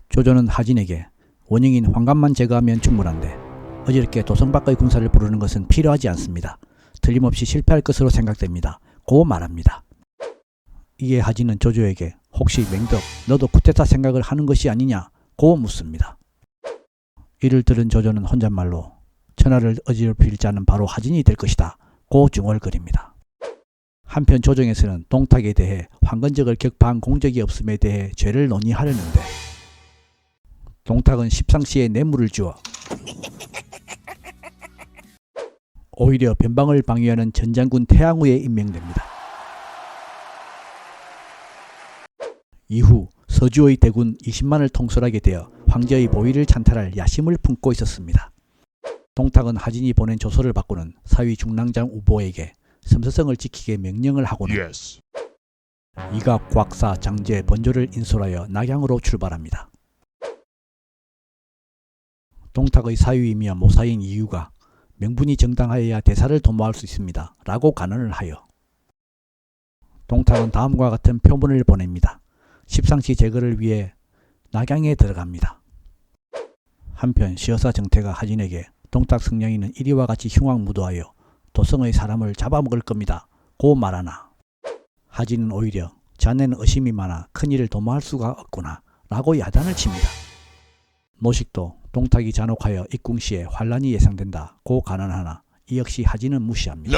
조조는 하진에게 원형인 황관만 제거하면 충분한데 어저께 도성 밖의 군사를 부르는 것은 필요하지 않습니다. 틀림없이 실패할 것으로 생각됩니다 고 말합니다. 이에 하진은 조조에게 혹시 맹덕 너도 쿠데타 생각을 하는 것이 아니냐 고 묻습니다. 이를 들은 조조는 혼잣말로 천하를 어지럽힐 자는 바로 하진이 될 것이다 고 중얼거립니다. 한편 조정에서는 동탁에 대해 황건적을 격파한 공적이 없음에 대해 죄를 논의하려는데 동탁은 십상시에 뇌물을 주어 오히려 변방을 방위하는 전장군 태양후에 임명됩니다. 이후 서주의 대군 20만을 통솔하게 되어 황제의 보위를 찬탈할 야심을 품고 있었습니다. 동탁은 하진이 보낸 조서를 받고는 사위 중랑장 우보에게 섬서성을 지키게 명령을 하고는 이각, 곽사, 장제, 번조를 인솔하여 낙양으로 출발합니다. 동탁의 사위이며 모사인 이유가 명분이 정당하여야 대사를 도모할 수 있습니다 라고 간언을 하여 동탁은 다음과 같은 표문을 보냅니다. 십상시 제거를 위해 낙양에 들어갑니다. 한편 시어사 정태가 하진에게 동탁 승냥이는 이리와 같이 흉악무도하여 도성의 사람을 잡아먹을 겁니다. 고 말하나 하진은 오히려 자네는 의심이 많아 큰일을 도모할 수가 없구나 라고 야단을 칩니다. 노식도 동탁이 잔혹하여 입궁시에 환란이 예상된다 고 간언하나 이 역시 하진은 무시합니다.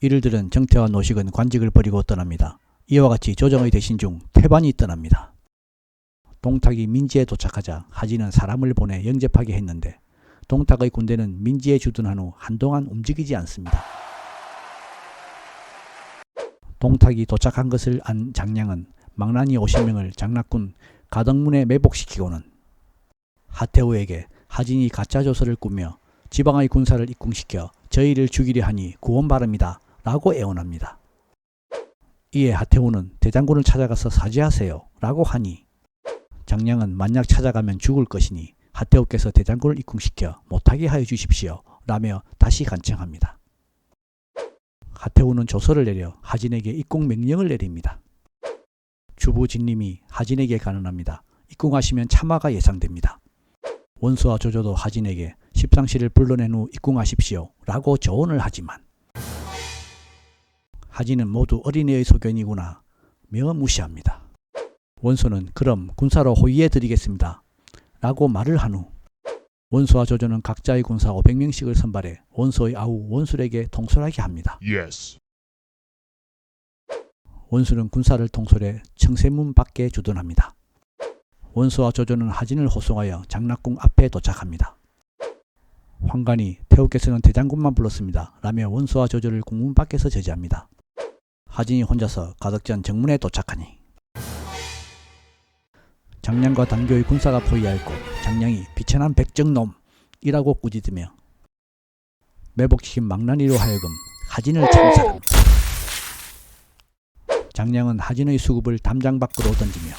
이를 들은 정태와 노식은 관직을 버리고 떠납니다. 이와 같이 조정의 대신 중 태반이 떠납니다. 동탁이 민지에 도착하자 하진은 사람을 보내 영접하게 했는데 동탁의 군대는 민지에 주둔한 후 한동안 움직이지 않습니다. 동탁이 도착한 것을 안 장량은 망나니 50명을 장락군 가덕문에 매복시키고는 하태우에게 하진이 가짜조서를 꾸며 지방의 군사를 입궁시켜 저희를 죽이려 하니 구원 바랍니다 라고 애원합니다. 이에 하태우는 대장군을 찾아가서 사죄하세요 라고 하니 장량은 만약 찾아가면 죽을 것이니 하태우께서 대장군을 입궁시켜 못하게 하여 주십시오 라며 다시 간청합니다. 하태우는 조서를 내려 하진에게 입궁 명령을 내립니다. 주부 진림이 하진에게 간언합니다. 입궁하시면 참화가 예상됩니다. 원수와 조조도 하진에게 십상시를 불러낸 후 입궁하십시오 라고 조언을 하지만 하진은 모두 어린애의 소견이구나 며 무시합니다. 원수는 그럼 군사로 호위해 드리겠습니다 라고 말을 한 후 원수와 조조는 각자의 군사 500명씩을 선발해 원수의 아우 원술에게 통솔하게 합니다. Yes. 원수는 군사를 통솔해 청세문 밖에 주둔합니다. 원수와 조조는 하진을 호송하여 장락궁 앞에 도착합니다. 황관이 태우께서는 대장군만 불렀습니다 라며 원수와 조조를 궁문 밖에서 저지합니다. 하진이 혼자서 가덕전 정문에 도착하니 장량과 단교의 군사가 포위하였고 장량이 비천한 백정놈이라고 꾸짖으며 매복시킨 망나니로 하여금 하진을 참살합니다. 장량은 하진의 수급을 담장 밖으로 던지며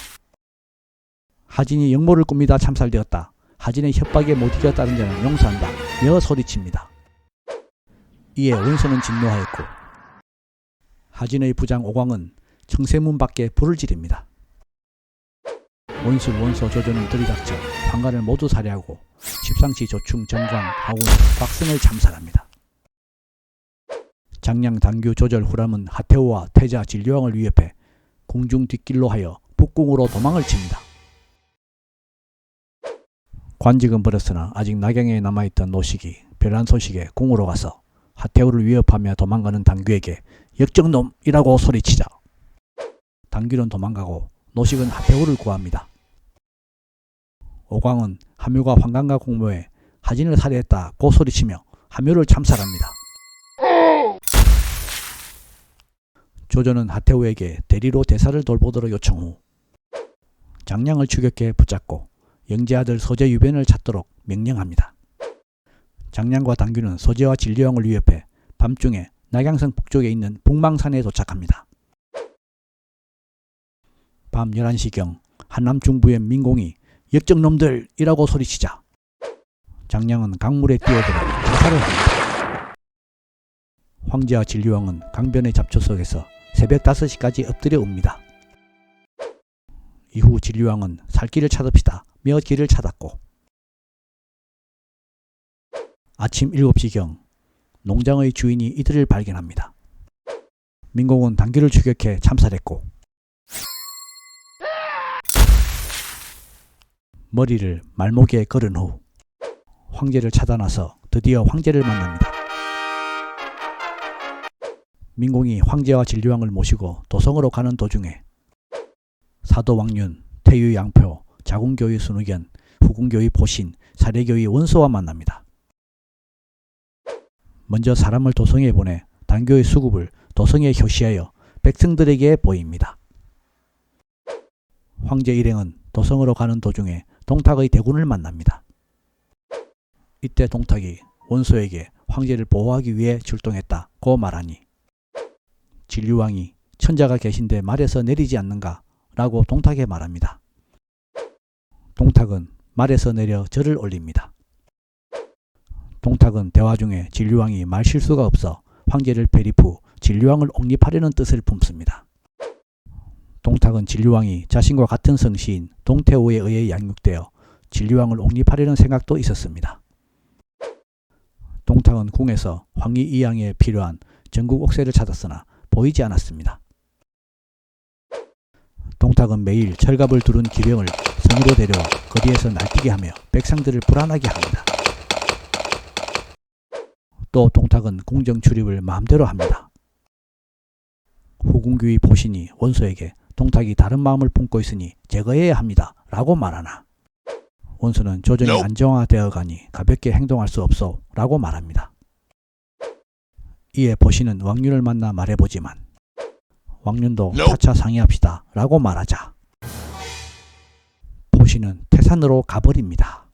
하진이 역모를 꿉니다 참살되었다. 하진의 협박에 못 이겼다는 자는 용서한다 며 소리칩니다. 이에 원수는 진노하였고 하진의 부장 오광은 청세문 밖에 불을 지릅니다. 원술, 원소, 조조는 들이닥쳐 황관을 모두 살해하고 십상시, 조충, 정광, 하운, 곽승을 참살합니다. 장량, 단규, 조절, 후람은 하태우와 태자, 진료왕을 위협해 궁중 뒷길로 하여 북궁으로 도망을 칩니다. 관직은 버렸으나 아직 낙양에 남아있던 노식이 별난 소식에 궁으로 가서 하태우를 위협하며 도망가는 단규에게 역정놈이라고 소리치자 단규는 도망가고 노식은 하태우를 구합니다. 오광은 함유가 황관과 공모해 하진을 살해했다고 소리치며 함유를 참살합니다. 조조는 하태우에게 대리로 대사를 돌보도록 요청 후 장량을 추격해 붙잡고 영제아들 소제 유변을 찾도록 명령합니다. 장량과 단규는 소제와 진료왕을 위협해 밤중에 낙양성 북쪽에 있는 북망산에 도착합니다. 밤 11시경 한남 중부의 민공이 역정놈들이라고 소리치자 장량은 강물에 뛰어들어 자살을 합니다. 황제와 진료왕은 강변의 잡초 속에서 새벽 5시까지 엎드려 웁니다. 이후 진료왕은 살 길을 찾읍시다 며 길을 찾았고 아침 7시경 농장의 주인이 이들을 발견합니다. 민공은 단규를 추격해 참살했고 머리를 말목에 걸은 후 황제를 찾아나서 드디어 황제를 만납니다. 민공이 황제와 진료왕을 모시고 도성으로 가는 도중에 사도 왕윤, 태유 양표, 자궁교의 순의견, 후궁교의 보신, 사례교의 원소와 만납니다. 먼저 사람을 도성에 보내 단교의 수급을 도성에 효시하여 백성들에게 보입니다. 황제 일행은 도성으로 가는 도중에 동탁의 대군을 만납니다. 이때 동탁이 원소에게 황제를 보호하기 위해 출동했다고 말하니 진류왕이 천자가 계신데 말에서 내리지 않는가 라고 동탁에 말합니다. 동탁은 말에서 내려 절을 올립니다. 동탁은 대화 중에 진류왕이 말 실수가 없어 황제를 폐립 후 진류왕을 옹립하려는 뜻을 품습니다. 동탁은 진류왕이 자신과 같은 성씨인 동태호에 의해 양육되어 진류왕을 옹립하려는 생각도 있었습니다. 동탁은 궁에서 황희 이양에 필요한 전국 옥새를 찾았으나 보이지 않았습니다. 동탁은 매일 철갑을 두른 기병을 성으로 데려와 거리에서 날뛰게 하며 백성들을 불안하게 합니다. 또 동탁은 궁정 출입을 마음대로 합니다. 후궁귀의 포신이 원소에게 동탁이 다른 마음을 품고 있으니 제거해야 합니다 라고 말하나 원소는 조정이 안정화되어 가니 가볍게 행동할 수 없소 라고 말합니다. 이에 포신은 왕륜을 만나 말해보지만 왕륜도 차차 상의합시다 라고 말하자 포신은 태산으로 가버립니다.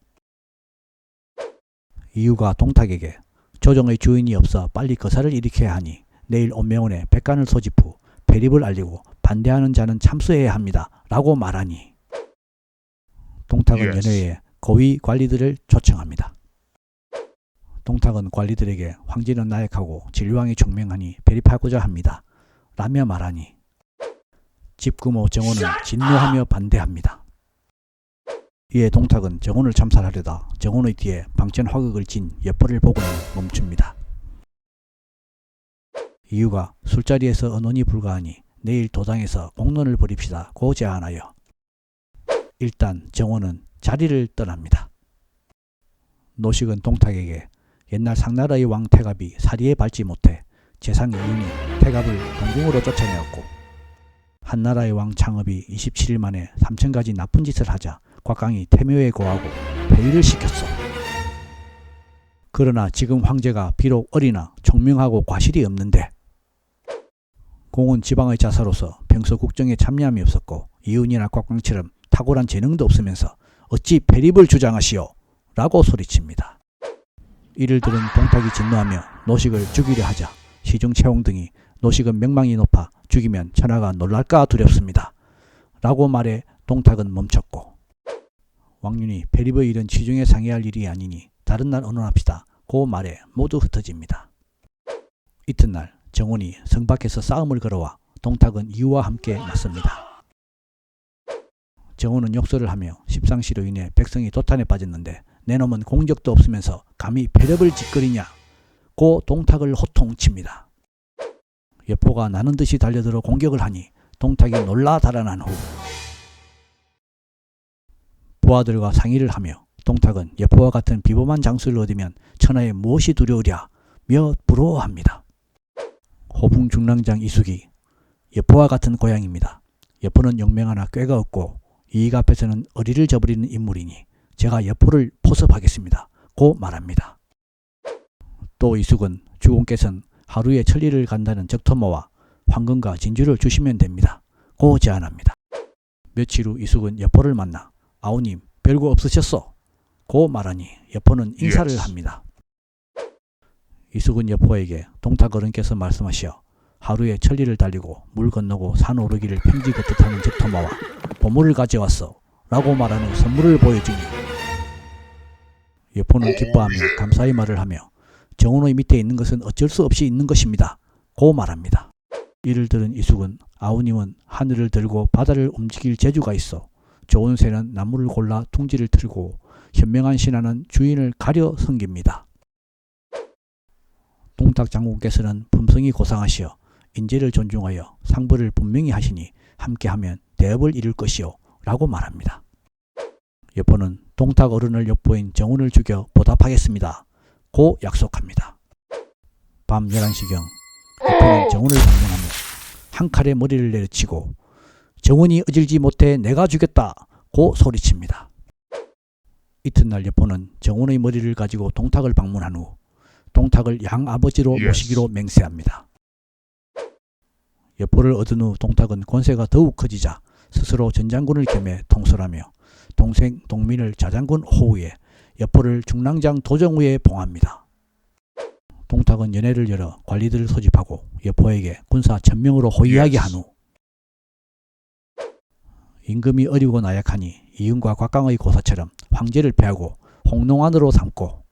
이유가 동탁에게 조정의 주인이 없어 빨리 거사를 일으켜야 하니 내일 온명원에 백관을 소집 후 배립을 알리고 반대하는 자는 참수해야 합니다 라고 말하니 동탁은 연회에 고위 관리들을 초청합니다. 동탁은 관리들에게 황제는 나약하고 진류왕이 총명하니 배립하고자 합니다 라며 말하니 집구모 정원은 진노하며 반대합니다. 이에 동탁은 정원을 참살하려다 정원의 뒤에 방천 화극을 진 여포를 보고는 멈춥니다. 이유가 술자리에서 언론이 불가하니 내일 도당에서 공론을 벌입시다 고 제안하여 일단 정원은 자리를 떠납니다. 노식은 동탁에게 옛날 상나라의 왕 태갑이 사리에 밟지 못해 재상 이윤이 태갑을 동궁으로 쫓아내었고 한나라의 왕 창업이 27일 만에 3,000가지 나쁜 짓을 하자 곽강이 태묘에 고하고 폐위를 시켰소. 그러나 지금 황제가 비록 어리나 총명하고 과실이 없는데 공은 지방의 자사로서 평소 국정에 참여함이 없었고 이윤이나 곽광처럼 탁월한 재능도 없으면서 어찌 폐립을 주장하시오? 라고 소리칩니다. 이를 들은 동탁이 진노하며 노식을 죽이려 하자 시중 채홍 등이 노식은 명망이 높아 죽이면 천하가 놀랄까 두렵습니다 라고 말해 동탁은 멈췄고 왕륜이 폐립의 일은 시중에 상의할 일이 아니니 다른 날 언론합시다 고 말해 모두 흩어집니다. 이튿날 정원이 성 밖에서 싸움을 걸어와 동탁은 이유와 함께 맞섭니다. 정원은 욕설을 하며 십상시로 인해 백성이 도탄에 빠졌는데 내 놈은 공적도 없으면서 감히 폐렵을 짓거리냐 고 동탁을 호통칩니다. 여포가 나는 듯이 달려들어 공격을 하니 동탁이 놀라 달아난 후 부하들과 상의를 하며 동탁은 여포와 같은 비범한 장수를 얻으면 천하에 무엇이 두려우랴 며 부러워합니다. 호붕 중랑장 이숙이 여포와 같은 고향입니다. 여포는 용맹하나 꾀가 없고 이익 앞에서는 어리를 저버리는 인물이니 제가 여포를 포섭하겠습니다 고 말합니다. 또 이숙은 주공께서는 하루에 천리를 간다는 적토마와 황금과 진주를 주시면 됩니다 고 제안합니다. 며칠 후 이숙은 여포를 만나 아우님 별거 없으셨소? 고 말하니 여포는 인사를 합니다. 이숙은 여포에게 동탁 어른께서 말씀하시어 하루에 천리를 달리고 물 건너고 산 오르기를 평지 걷듯 하는 적토마와 보물을 가져왔어 라고 말한 후 선물을 보여주니 여포는 기뻐하며 감사의 말을 하며 정원의 밑에 있는 것은 어쩔 수 없이 있는 것입니다 고 말합니다. 이를 들은 이숙은 아우님은 하늘을 들고 바다를 움직일 재주가 있어 좋은 새는 나무를 골라 둥지를 틀고 현명한 신하는 주인을 가려 섬깁니다. 동탁 장군께서는 품성이 고상하시어 인재를 존중하여 상부를 분명히 하시니 함께하면 대업을 이룰 것이오 라고 말합니다. 여포는 동탁 어른을 엿보인 정운을 죽여 보답하겠습니다 고 약속합니다. 밤 11시경 여포는 정운을 방문하며 한 칼에 머리를 내리치고 정운이 어질지 못해 내가 죽였다 고 소리칩니다. 이튿날 여포는 정운의 머리를 가지고 동탁을 방문한 후 동탁을 양아버지로 모시기로 맹세합니다. 여포를 얻은 후 동탁은 권세가 더욱 커지자 스스로 전장군을 겸해 통솔하며 동생 동민을 자장군 호우에 여포를 중랑장 도정우에 봉합니다. 동탁은 연회를 열어 관리들을 소집하고 여포에게 군사 1,000명으로 호위하게 한 후 임금이 어리고 나약하니 이윤과 곽강의 고사처럼 황제를 패하고 홍농안으로 삼고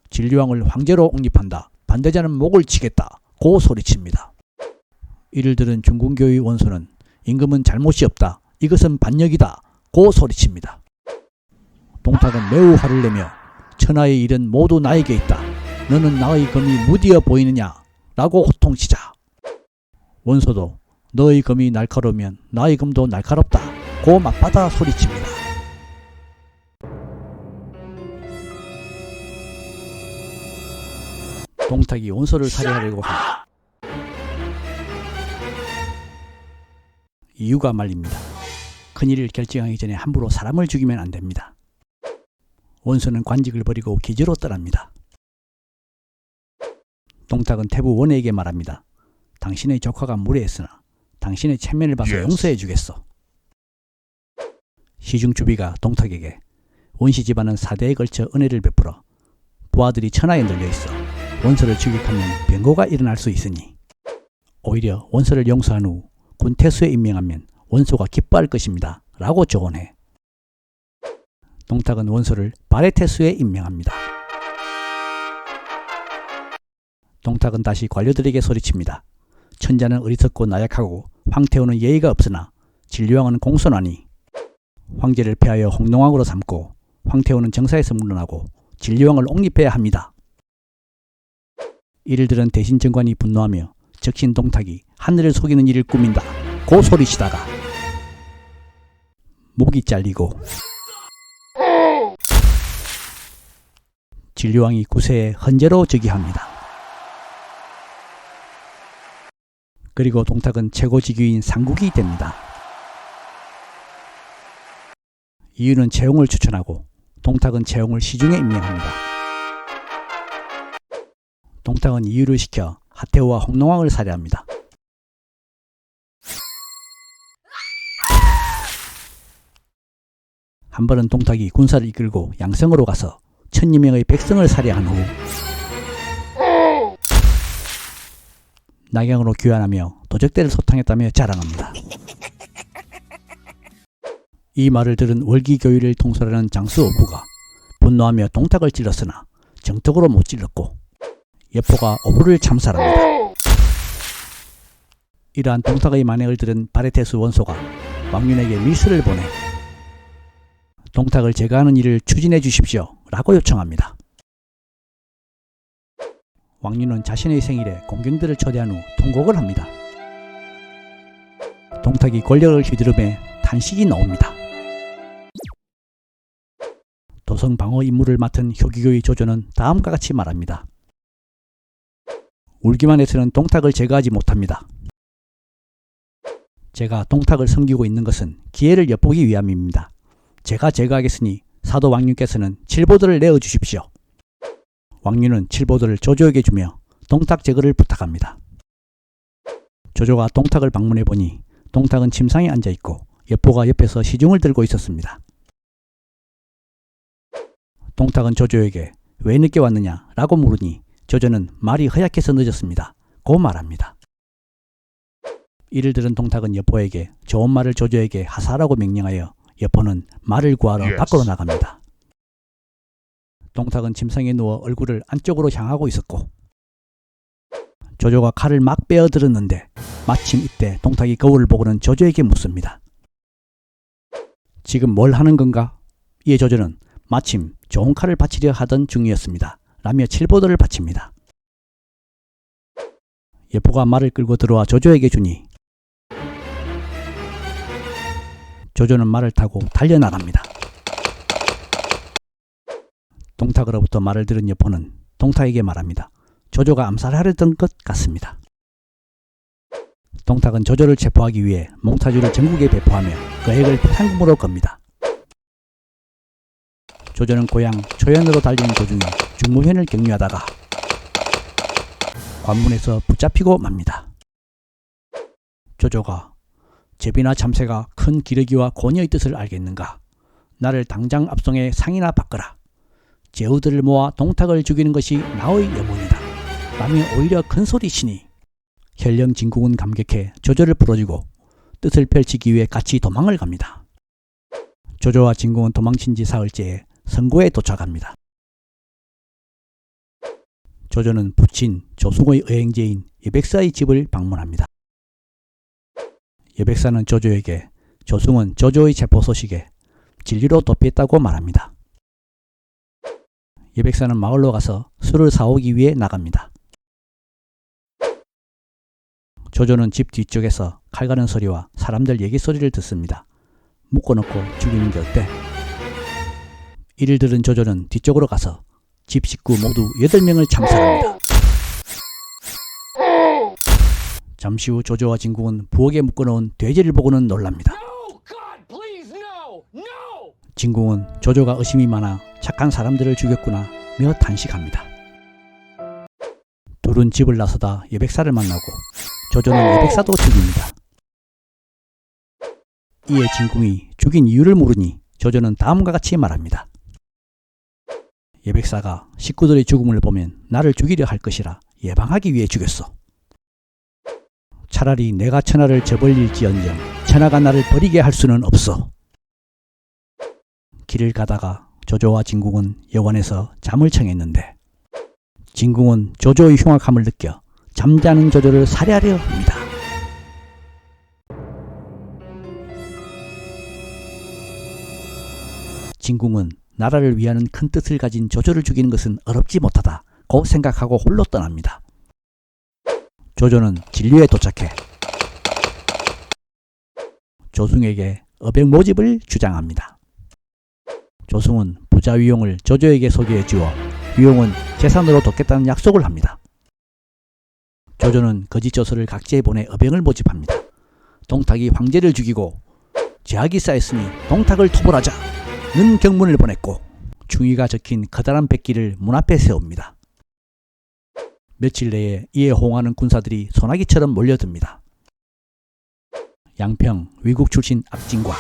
진류왕을 황제로 옹립한다. 반대자는 목을 치겠다. 고 소리칩니다. 이를 들은 중궁교의 원소는 임금은 잘못이 없다. 이것은 반역이다. 고 소리칩니다. 동탁은 매우 화를 내며 천하의 일은 모두 나에게 있다. 너는 나의 검이 무디어 보이느냐? 라고 호통치자 원소도 너의 검이 날카로우면 나의 검도 날카롭다. 고 맞받아 소리칩니다. 동탁이 원소를 살해하려고 합니다. 이유가 말입니다. 큰일을 결정하기 전에 함부로 사람을 죽이면 안 됩니다. 원소는 관직을 버리고 기지로 떠납니다. 동탁은 태부 원에게 말합니다. 당신의 조카가 무례했으나 당신의 체면을 봐서 용서해 주겠소. 시중주비가 동탁에게 원시 집안은 4대에 걸쳐 은혜를 베풀어 부하들이 천하에 널려있어 원소를 추격하면 변고가 일어날 수 있으니 오히려 원소를 용서한 후 군태수에 임명하면 원소가 기뻐할 것입니다. 라고 조언해 동탁은 원소를 발해태수에 임명합니다. 동탁은 다시 관료들에게 소리칩니다. 천자는 어리석고 나약하고 황태호는 예의가 없으나 진류왕은 공손하니 황제를 폐하여 홍농왕으로 삼고 황태호는 정사에서 물러나고 진류왕을 옹립해야 합니다. 이를 들은 대신정관이 분노하며 적신 동탁이 하늘을 속이는 일을 꾸민다. 고 소리치다가 목이 잘리고 진류왕이 구세에 헌재로 즉위합니다. 그리고 동탁은 최고직위인 상국이 됩니다. 이유는 채용을 추천하고 동탁은 채용을 시중에 임명합니다. 동탁은 이유를 시켜 하태호와 홍농왕을 살해합니다. 한 번은 동탁이 군사를 이끌고 양성으로 가서 1000여 명의 백성을 살해한 후 낙양으로 귀환하며 도적대를 소탕했다며 자랑합니다. 이 말을 들은 월기교의를 통솔하는 장수오부가 분노하며 동탁을 찔렀으나 정떡으로 못 찔렀고 여포가 오부를 참살합니다. 이러한 동탁의 만행을 들은 발해태수 원소가 왕윤에게 밀서를 보내 동탁을 제거하는 일을 추진해 주십시오 라고 요청합니다. 왕윤은 자신의 생일에 공경들을 초대한 후 통곡을 합니다. 동탁이 권력을 휘두르며 탄식이 나옵니다. 도성 방어 임무를 맡은 효기교의 조조는 다음과 같이 말합니다. 울기만 해서는 동탁을 제거하지 못합니다. 제가 동탁을 섬기고 있는 것은 기회를 엿보기 위함입니다. 제가 제거하겠으니 사도 왕윤께서는 칠보들을 내어주십시오. 왕윤은 칠보들을 조조에게 주며 동탁 제거를 부탁합니다. 조조가 동탁을 방문해 보니 동탁은 침상에 앉아있고 여포가 옆에서 시중을 들고 있었습니다. 동탁은 조조에게 왜 늦게 왔느냐 라고 물으니 조조는 말이 허약해서 늦었습니다. 고 말합니다. 이를 들은 동탁은 여포에게 좋은 말을 조조에게 하사하라고 명령하여 여포는 말을 구하러 밖으로 나갑니다. 동탁은 침상에 누워 얼굴을 안쪽으로 향하고 있었고 조조가 칼을 막 빼어들었는데 마침 이때 동탁이 거울을 보고는 조조에게 묻습니다. 지금 뭘 하는 건가? 이에 조조는 마침 좋은 칼을 바치려 하던 중이었습니다. 라며 칠보들을 바칩니다. 여포가 말을 끌고 들어와 조조에게 주니 조조는 말을 타고 달려나갑니다. 동탁으로부터 말을 들은 여포는 동탁에게 말합니다. 조조가 암살하려던 것 같습니다. 동탁은 조조를 체포하기 위해 몽타주를 전국에 배포하며 그 핵을 탄금으로 겁니다. 조조는 고향 초연으로 달리는 도중에 중무현을 격리하다가 관문에서 붙잡히고 맙니다. 조조가 제비나 참새가 큰 기러기와 고녀의 뜻을 알겠는가? 나를 당장 압송해 상이나 바꿔라. 제후들을 모아 동탁을 죽이는 것이 나의 염원이다. 라며 오히려 큰소리치니 현령 진국은 감격해 조조를 풀어주고 뜻을 펼치기 위해 같이 도망을 갑니다. 조조와 진국은 도망친 지 사흘째에 성고에 도착합니다. 조조는 부친 조승호의 의행제인 예백사의 집을 방문합니다. 여백사는 조조에게 조승은 조조의 체포 소식에 진리로 도피했다고 말합니다. 여백사는 마을로 가서 술을 사오기 위해 나갑니다. 조조는 집 뒤쪽에서 칼 가는 소리와 사람들 얘기 소리를 듣습니다. 묶어놓고 죽이는 게 어때? 이를 들은 조조는 뒤쪽으로 가서 집 식구 모두 8명을 참살합니다. 잠시 후 조조와 진궁은 부엌에 묶어놓은 돼지를 보고는 놀랍니다. 진궁은 조조가 의심이 많아 착한 사람들을 죽였구나 며 탄식합니다. 둘은 집을 나서다 여백사를 만나고 조조는 여백사도 죽입니다. 이에 진궁이 죽인 이유를 물으니 조조는 다음과 같이 말합니다. 여백사가 식구들의 죽음을 보면 나를 죽이려 할 것이라 예방하기 위해 죽였어. 차라리 내가 천하를 저버릴지언정 천하가 나를 버리게 할 수는 없어. 길을 가다가 조조와 진궁은 여관에서 잠을 청했는데 진궁은 조조의 흉악함을 느껴 잠자는 조조를 살해하려 합니다. 진궁은 나라를 위하는 큰 뜻을 가진 조조를 죽이는 것은 어렵지 못하다고 생각하고 홀로 떠납니다. 조조는 진료에 도착해 조승에게 어병 모집을 주장합니다. 조승은 부자 위용을 조조에게 소개해 주어 위용은 재산으로 돕겠다는 약속을 합니다. 조조는 거짓 조서를 각지에 보내 어병을 모집합니다. 동탁이 황제를 죽이고 제약이 쌓였으니 동탁을 토벌하자는 경문을 보냈고 중의가 적힌 커다란 백기를 문 앞에 세웁니다. 며칠 내에 이에 호응하는 군사들이 소나기처럼 몰려듭니다. 양평 위국 출신 악진과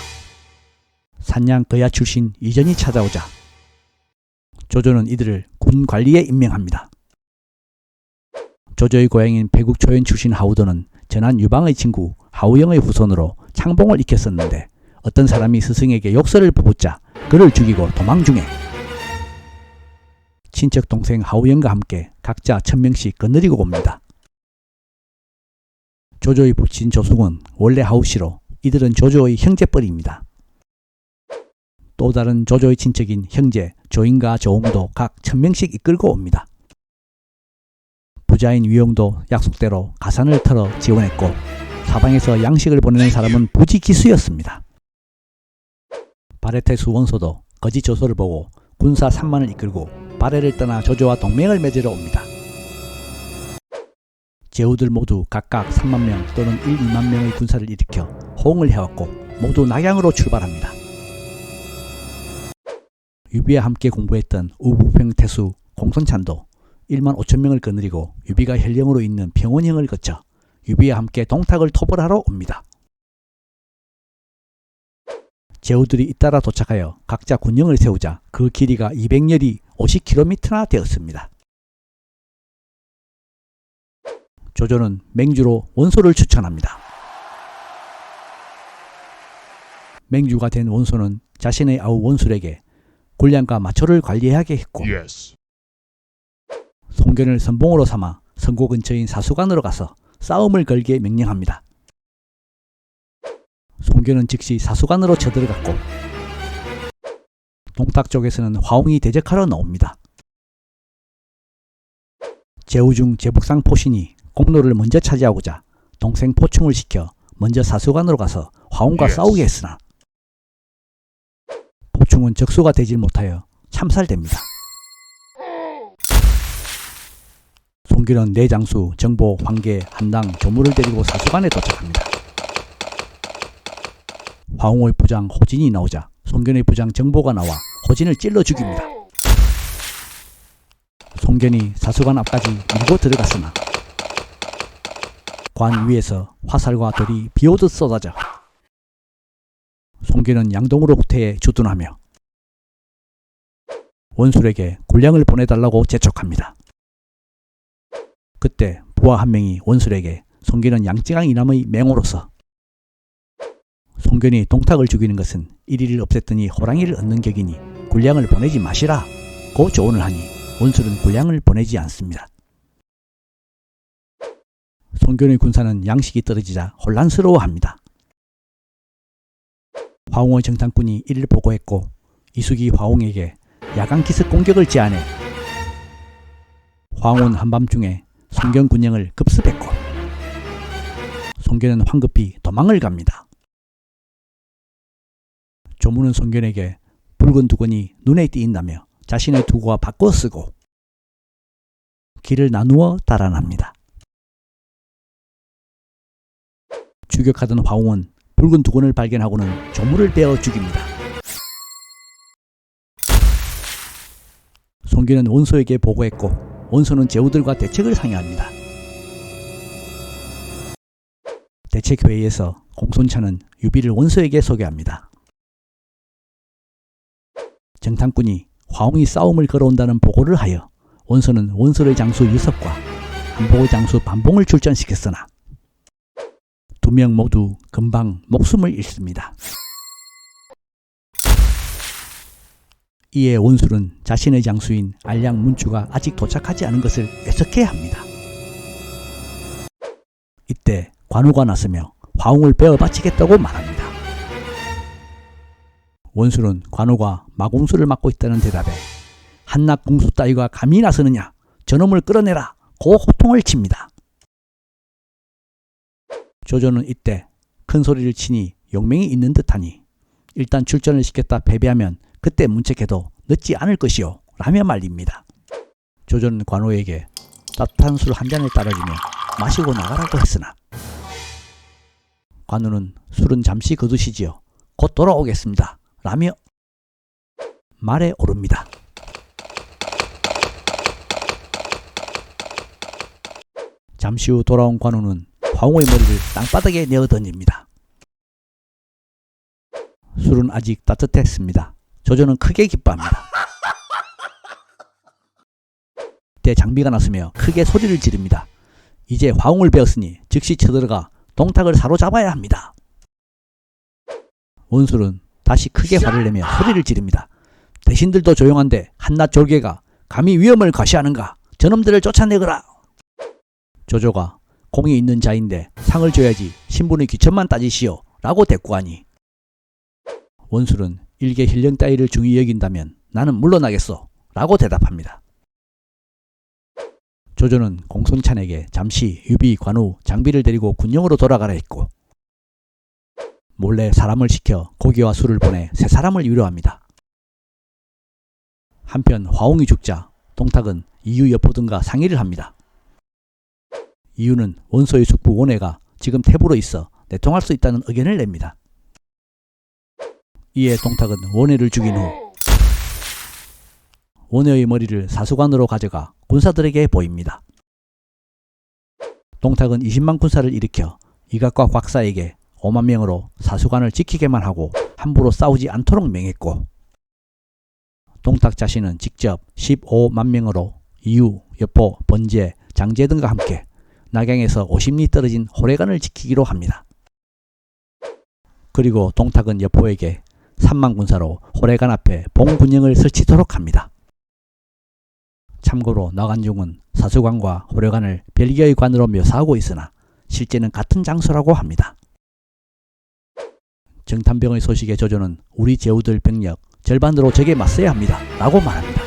산양 거야 출신 이전이 찾아오자 조조는 이들을 군 관리에 임명합니다. 조조의 고향인 배국 초연 출신 하우도는 전한 유방의 친구 하우영의 후손으로 창봉을 익혔었는데 어떤 사람이 스승에게 욕설을 퍼붓자 그를 죽이고 도망 중에 친척 동생 하우영과 함께 각자 1000명씩 거느리고 옵니다. 조조의 부친 조승은 원래 하우씨로 이들은 조조의 형제뻘입니다. 또 다른 조조의 친척인 형제 조인과 조홍도 각 1000명씩 이끌고 옵니다. 부자인 위용도 약속대로 가산을 털어 지원했고 사방에서 양식을 보내는 사람은 부지기수였습니다. 바레테수 원소도 거짓 조서를 보고 군사 3만을 이끌고 바레를 떠나 조조와 동맹을 맺으러 옵니다. 제후들 모두 각각 3만 명 또는 1, 2만 명의 군사를 일으켜 호응을 해왔고 모두 낙양으로 출발합니다. 유비와 함께 공부했던 우부평 태수 공손찬도 1만 5천 명을 거느리고 유비가 현령으로 있는 평원형을 거쳐 유비와 함께 동탁을 토벌하러 옵니다. 제후들이 잇따라 도착하여 각자 군영을 세우자 그 길이가 200여리 50km나 되었습니다. 조조는 맹주로 원소를 추천합니다. 맹주가 된 원소는 자신의 아우 원술에게 군량과 마초를 관리하게 했고 송견을 선봉으로 삼아 선고 근처인 사수관으로 가서 싸움을 걸게 명령합니다. 송견은 즉시 사수관으로 쳐들어갔고 동탁 쪽에서는 화웅이 대적하러 나옵니다. 제후중 제북상 포신이 공로를 먼저 차지하고자 동생 포충을 시켜 먼저 사수관으로 가서 화웅과 싸우게 했으나 포충은 적수가 되질 못하여 참살됩니다. 송견은 내장수, 정보, 황계, 한당, 조무를 데리고 사수관에 도착합니다. 화웅의 부장 호진이 나오자 송견의 부장 정보가 나와 호진을 찔러 죽입니다. 송견이 사수관 앞까지 밀고 들어갔으나 관 위에서 화살과 돌이 비오듯 쏟아져 송견은 양동으로 후퇴해 주둔하며 원술에게 군량을 보내달라고 재촉합니다. 그때 부하 한 명이 원술에게 송견은 양쯔강 이남의 맹호로서 송견이 동탁을 죽이는 것은 일위를 없앴더니 호랑이를 얻는 격이니 군량을 보내지 마시라 고 조언을 하니 원술은 군량을 보내지 않습니다. 송견의 군사는 양식이 떨어지자 혼란스러워합니다. 화웅의 정탐꾼이 이를 보고했고 이숙이 화웅에게 야간 기습 공격을 제안해 화웅은 한밤중에 송견 군영을 급습했고 송견은 황급히 도망을 갑니다. 조문은 송견에게 붉은 두건이 눈에 띄인다며 자신의 두고와 바꿔 쓰고 길을 나누어 달아납니다. 추격하던 화웅은 붉은 두건을 발견하고는 조문을 베어 죽입니다. 송견은 원소에게 보고했고 원소는 제후들과 대책을 상의합니다. 대책회의에서 공손찬은 유비를 원소에게 소개합니다. 정탐꾼이 화웅이 싸움을 걸어온다는 보고를 하여 원소는 원설의 장수 유석과 한복의 장수 반봉을 출전시켰으나 두 명 모두 금방 목숨을 잃습니다. 이에 원술은 자신의 장수인 알량 문추가 아직 도착하지 않은 것을 애석해 합니다. 이때 관우가 나서며 화웅을 베어 바치겠다고 말합니다. 원술은 관우가 마공수를 맡고 있다는 대답에 한낱 궁수 따위가 감히 나서느냐, 저놈을 끌어내라 고 호통을 칩니다. 조조는 이때 큰 소리를 치니 용맹이 있는 듯하니 일단 출전을 시켰다 패배하면 그때 문책해도 늦지 않을 것이요 라며 말립니다. 조조는 관우에게 따뜻한 술 한 잔을 따라주며 마시고 나가라고 했으나 관우는 술은 잠시 거두시지요 곧 돌아오겠습니다 라며 말에 오릅니다. 잠시 후 돌아온 관우는 화웅의 머리를 땅바닥에 내어 던집니다. 술은 아직 따뜻했습니다. 조조는 크게 기뻐합니다. 이때 장비가 나서며 크게 소리를 지릅니다. 이제 화웅을 베었으니 즉시 쳐들어가 동탁을 사로잡아야 합니다. 원술은 다시 크게 화를 내며 소리를 지릅니다. 대신들도 조용한데 한낱 졸개가 감히 위험을 과시하는가? 저놈들을 쫓아내거라. 조조가 공이 있는 자인데 상을 줘야지 신분의 귀천만 따지시오 라고 대꾸하니 원술은 일개 힐령 따위를 중히 여긴다면 나는 물러나겠소 라고 대답합니다. 조조는 공손찬에게 잠시 유비, 관우, 장비를 데리고 군영으로 돌아가라 했고 몰래 사람을 시켜 고기와 술을 보내 세 사람을 위로합니다. 한편 화웅이 죽자 동탁은 이유 여포 등과 상의를 합니다. 이유는 원소의 숙부 원혜가 지금 태부로 있어 내통할 수 있다는 의견을 냅니다. 이에 동탁은 원혜를 죽인 후 원혜의 머리를 사수관으로 가져가 군사들에게 보입니다. 동탁은 20만 군사를 일으켜 이각과 곽사에게 5만 명으로 사수관을 지키게만 하고 함부로 싸우지 않도록 명했고 동탁 자신은 직접 15만 명으로 이유, 여포, 번제, 장제 등과 함께 낙양에서 50리 떨어진 호래관을 지키기로 합니다. 그리고 동탁은 여포에게 3만 군사로 호래관 앞에 봉군영을 설치도록 합니다. 참고로 나간중은 사수관과 호래관을 별개의 관으로 묘사하고 있으나 실제는 같은 장소라고 합니다. 정탐병의 소식에 조조는 우리 제후들 병력 절반으로 적에 맞서야 합니다 라고 말합니다.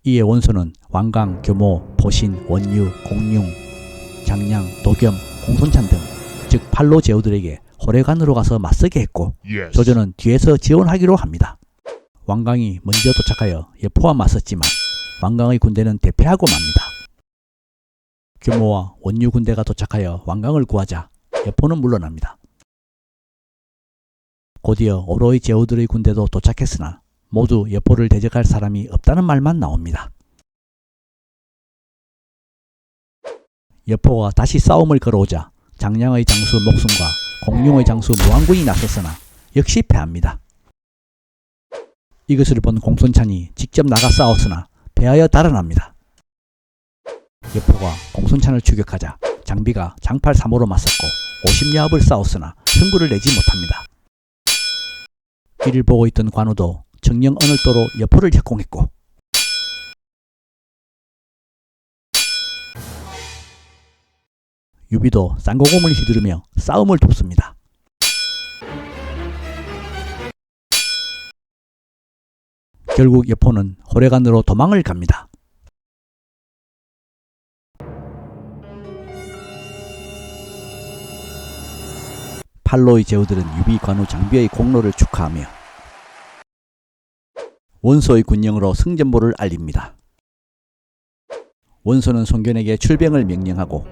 이에 원소는 왕강, 교모, 포신, 원유, 공룡, 장량, 도겸, 공손찬 등 즉 팔로 제후들에게 호래관으로 가서 맞서게 했고 조조는 뒤에서 지원하기로 합니다. 왕강이 먼저 도착하여 여포와 맞섰지만 왕강의 군대는 대패하고 맙니다. 규모와 원유 군대가 도착하여 왕강을 구하자 여포는 물러납니다. 곧이어 오로의 제후들의 군대도 도착했으나 모두 여포를 대적할 사람이 없다는 말만 나옵니다. 여포가 다시 싸움을 걸어오자 장량의 장수 목숨과 공룡의 장수 무왕군이 나섰으나 역시 패합니다. 이것을 본 공손찬이 직접 나가 싸웠으나 패하여 달아납니다. 여포가 공손찬을 추격하자 장비가 장팔 3호로 맞섰고 50야합을 싸웠으나 승부를 내지 못합니다. 이를 보고 있던 관우도 정령 언을도로 여포를 협공했고 유비도 쌍고검을 휘두르며 싸움을 돕습니다. 결국 여포는 호래간으로 도망을 갑니다. 팔로의 제후들은 유비 관우 장비의 공로를 축하하며 원소의 군령으로 승전보를 알립니다. 원소는 송견에게 출병을 명령하고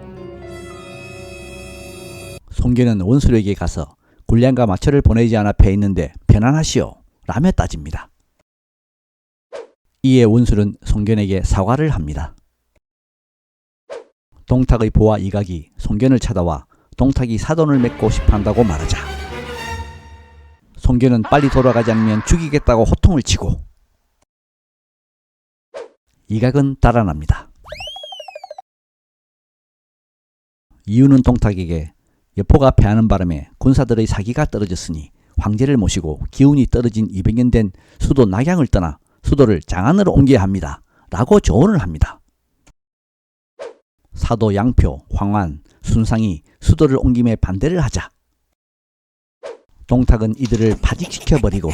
송견은 원소에게 가서 군량과 마처를 보내지 않아 패했는데 편안하시오 라며 따집니다. 이에 원술은 송견에게 사과를 합니다. 동탁의 부하 이각이 송견을 찾아와 동탁이 사돈을 맺고 싶어한다고 말하자 송견은 빨리 돌아가지 않으면 죽이겠다고 호통을 치고 이각은 달아납니다. 이유는 동탁에게 여포가 패하는 바람에 군사들의 사기가 떨어졌으니 황제를 모시고 기운이 떨어진 200년 된 수도 낙양을 떠나 수도를 장안으로 옮겨야 합니다. 라고 조언을 합니다. 사도 양표, 황환, 순상이 수도를 옮김에 반대를 하자 동탁은 이들을 파직시켜버리고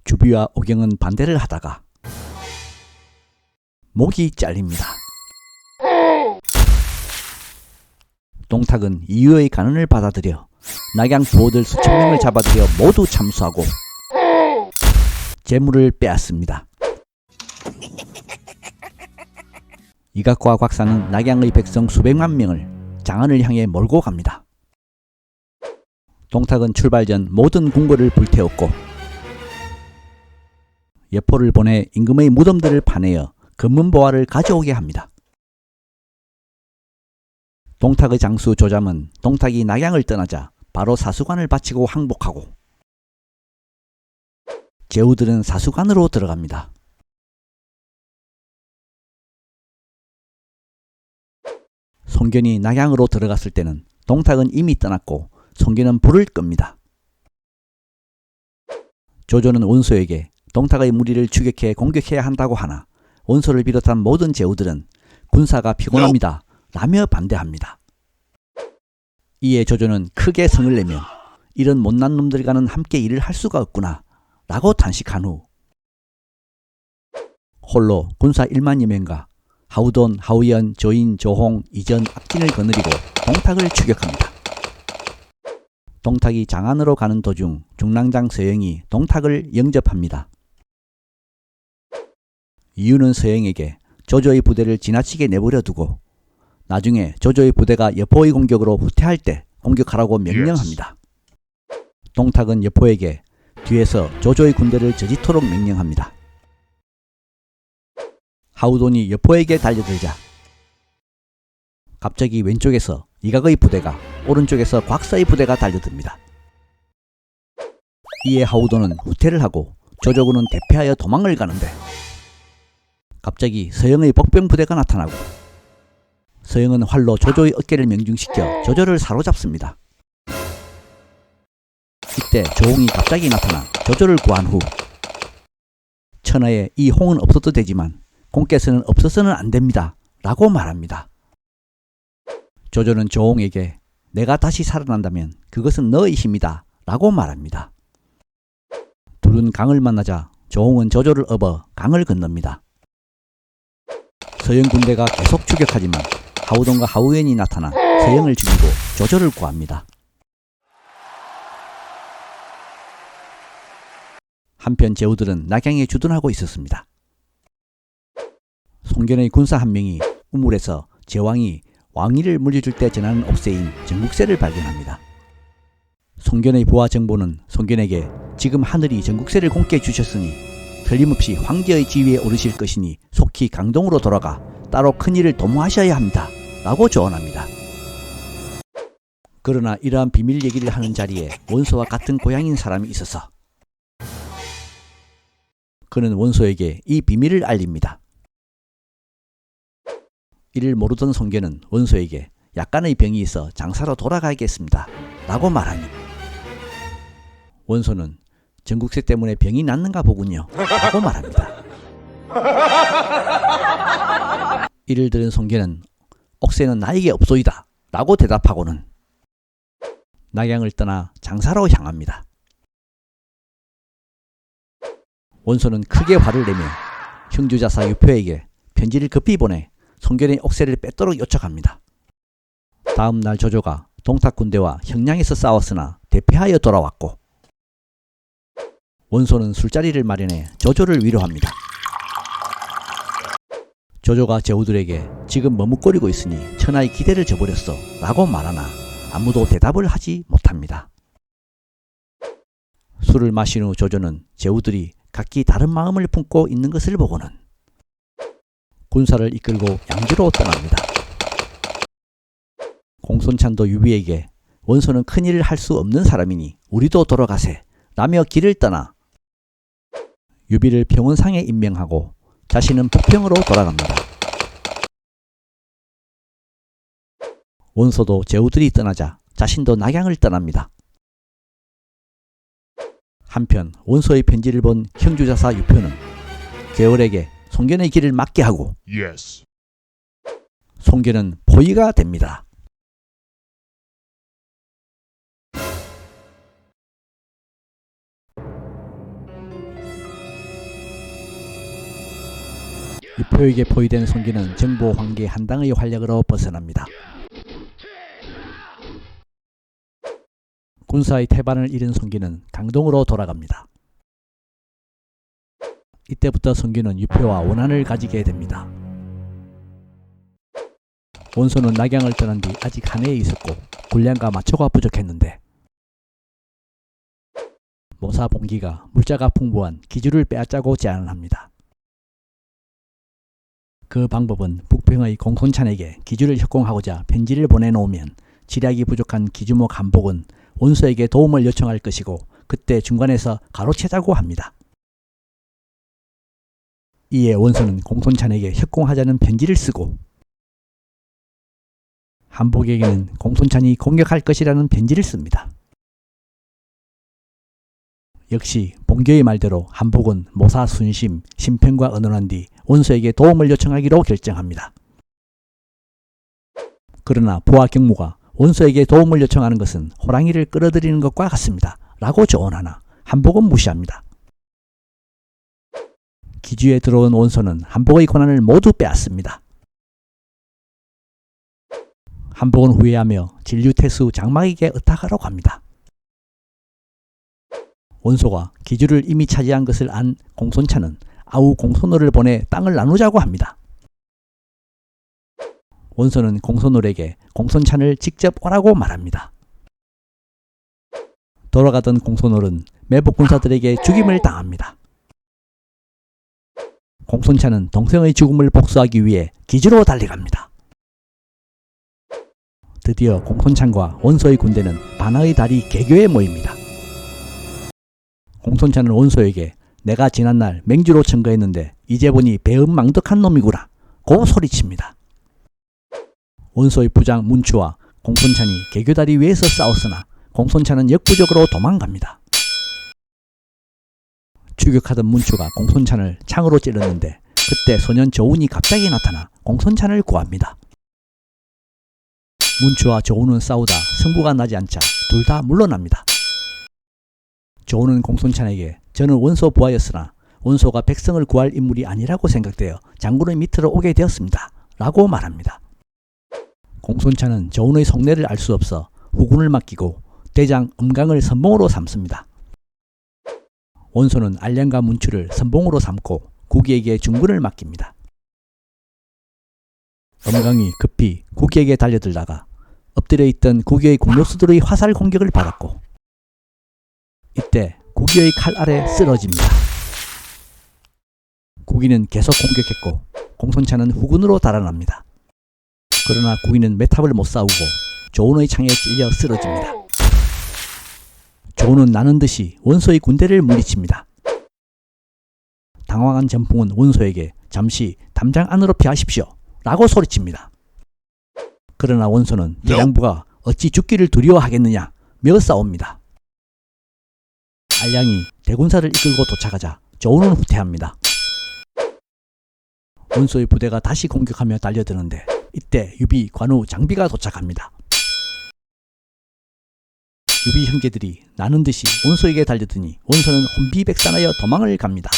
주비와 오경은 반대를 하다가 목이 잘립니다. 동탁은 이유의 간언을 받아들여 낙양 부호들 수천 명을 잡아들여 모두 참수하고 재물을 빼앗습니다. 이각과 곽사는 낙양의 백성 수백만 명을 장안을 향해 몰고 갑니다. 동탁은 출발 전 모든 궁궐을 불태웠고 여포를 보내 임금의 무덤들을 파내어 금문보화를 가져오게 합니다. 동탁의 장수 조잠은 동탁이 낙양을 떠나자 바로 사수관을 바치고 항복하고 제후들은 사수관으로 들어갑니다. 송견이 낙양으로 들어갔을 때는 동탁은 이미 떠났고 송견은 불을 끕니다. 조조는 원소에게 동탁의 무리를 추격해 공격해야 한다고 하나 원소를 비롯한 모든 제후들은 군사가 피곤합니다. 라며 반대합니다. 이에 조조는 크게 성을 내며 이런 못난 놈들과는 함께 일을 할 수가 없구나 라고 탄식한 후 홀로 군사 1만여 명과 하우돈, 하우연, 조인, 조홍, 이전, 악진을 거느리고 동탁을 추격합니다. 동탁이 장안으로 가는 도중 중랑장 서영이 동탁을 영접합니다. 이유는 서영에게 조조의 부대를 지나치게 내버려 두고 나중에 조조의 부대가 여포의 공격으로 후퇴할 때 공격하라고 명령합니다. 동탁은 여포에게 뒤에서 조조의 군대를 저지토록 명령합니다. 하우돈이 여포에게 달려들자 갑자기 왼쪽에서 이각의 부대가 오른쪽에서 곽사의 부대가 달려듭니다. 이에 하우돈은 후퇴를 하고 조조군은 대피하여 도망을 가는데 갑자기 서영의 복병 부대가 나타나고 서영은 활로 조조의 어깨를 명중시켜 조조를 사로잡습니다. 이때 조홍이 갑자기 나타나 조조를 구한 후 천하에 이 홍은 없어도 되지만 공께서는 없어서는 안 됩니다. 라고 말합니다. 조조는 조홍에게 내가 다시 살아난다면 그것은 너의 힘이다. 라고 말합니다. 둘은 강을 만나자 조홍은 조조를 업어 강을 건넙니다. 서영 군대가 계속 추격하지만 하우돈과 하우연이 나타나 서영을 죽이고 조조를 구합니다. 한편 제후들은 낙양에 주둔하고 있었습니다. 송견의 군사 한 명이 우물에서 제왕이 왕위를 물려줄 때 전하는 옥새인 전국새를 발견합니다. 송견의 부하 정보는 송견에게 지금 하늘이 전국새를 공께 주셨으니 틀림없이 황제의 지위에 오르실 것이니 속히 강동으로 돌아가 따로 큰일을 도모하셔야 합니다. 라고 조언합니다. 그러나 이러한 비밀 얘기를 하는 자리에 원소와 같은 고향인 사람이 있어서 그는 원소에게 이 비밀을 알립니다. 이를 모르던 송견은 원소에게 약간의 병이 있어 장사로 돌아가야겠습니다. 라고 말하니 원소는 전국새 때문에 병이 낫는가 보군요. 라고 말합니다. 이를 들은 송견은 옥새는 나에게 없소이다. 라고 대답하고는 낙양을 떠나 장사로 향합니다. 원소는 크게 화를 내며 형주자사 유표에게 편지를 급히 보내 송견의 옥새를 뺏도록 요청합니다. 다음 날 조조가 동탁 군대와 형량에서 싸웠으나 대패하여 돌아왔고 원소는 술자리를 마련해 조조를 위로합니다. 조조가 제후들에게 지금 머뭇거리고 있으니 천하의 기대를 저버렸어 라고 말하나 아무도 대답을 하지 못합니다. 술을 마신 후 조조는 제후들이 각기 다른 마음을 품고 있는 것을 보고는 군사를 이끌고 양주로 떠납니다. 공손찬도 유비에게 원소는 큰일을 할 수 없는 사람이니 우리도 돌아가세 라며 길을 떠나 유비를 평원상에 임명하고 자신은 북평으로 돌아갑니다. 원소도 제후들이 떠나자 자신도 낙양을 떠납니다. 한편 원소의 편지를 본 형주자사 유표는 계월에게 송견의 길을 막게 하고 송견은 포위가 됩니다. 유표에게 포위된 송견은 정보 황계 한당의 활약으로 벗어납니다. 군사의 태반을 잃은 송견은 강동으로 돌아갑니다. 이때부터 송견은 유표와 원한을 가지게 됩니다. 원소는 낙양을 떠난 뒤 아직 한해에 있었고 군량과 마초가 부족했는데 모사 봉기가 물자가 풍부한 기주를 빼앗자고 제안을 합니다. 그 방법은 북평의 공손찬에게 기주를 협공하고자 편지를 보내놓으면 지략이 부족한 기주목 한복은 원소에게 도움을 요청할 것이고 그때 중간에서 가로채자고 합니다. 이에 원소는 공손찬에게 협공하자는 편지를 쓰고 한복에게는 공손찬이 공격할 것이라는 편지를 씁니다. 역시 봉교의 말대로 한복은 모사 순심, 심평과 의논한 뒤 원소에게 도움을 요청하기로 결정합니다. 그러나 부하 경무가 원소에게 도움을 요청하는 것은 호랑이를 끌어들이는 것과 같습니다. 라고 조언하나 한복은 무시합니다. 기주에 들어온 원소는 한복의 권한을 모두 빼앗습니다. 한복은 후회하며 진류태수 장막에게 의탁하러 갑니다. 원소가 기주를 이미 차지한 것을 안 공손찬은 아우 공손호를 보내 땅을 나누자고 합니다. 원소는 공손홀에게 공손찬을 직접 오라고 말합니다. 돌아가던 공손홀은 매복 군사들에게 죽임을 당합니다. 공손찬은 동생의 죽음을 복수하기 위해 기주로 달려갑니다. 드디어 공손찬과 원소의 군대는 반하의 다리 개교에 모입니다. 공손찬은 원소에게 내가 지난날 맹주로 청거했는데 이제 보니 배은망덕한 놈이구나 고 소리칩니다. 원소의 부장 문추와 공손찬이 개교다리 위에서 싸웠으나 공손찬은 역부족으로 도망갑니다. 추격하던 문추가 공손찬을 창으로 찔렀는데 그때 소년 조운이 갑자기 나타나 공손찬을 구합니다. 문추와 조운은 싸우다 승부가 나지 않자 둘 다 물러납니다. 조운은 공손찬에게 저는 원소 부하였으나 원소가 백성을 구할 인물이 아니라고 생각되어 장군의 밑으로 오게 되었습니다. 라고 말합니다. 공손찬은 조운의 속내를 알 수 없어 후군을 맡기고 대장 음강을 선봉으로 삼습니다. 원소는 알량과 문추를 선봉으로 삼고 구기에게 중군을 맡깁니다. 음강이 급히 구기에게 달려들다가 엎드려 있던 구기의 공격수들의 화살 공격을 받았고 이때 구기의 칼 아래 쓰러집니다. 구기는 계속 공격했고 공손찬은 후군으로 달아납니다. 그러나 구기는 매탑을 못 싸우고 조운의 창에 찔려 쓰러집니다. 조운은 나는 듯이 원소의 군대를 물리칩니다. 당황한 전풍은 원소에게 잠시 담장 안으로 피하십시오 라고 소리칩니다. 그러나 원소는 대장부가 어찌 죽기를 두려워하겠느냐 며 싸웁니다. 알량이 대군사를 이끌고 도착하자 조운은 후퇴합니다. 원소의 부대가 다시 공격하며 달려드는데 이때 유비, 관우, 장비가 도착합니다. 유비 형제들이 나는 듯이 원소에게 달려드니 원소는 혼비백산하여 도망을 갑니다.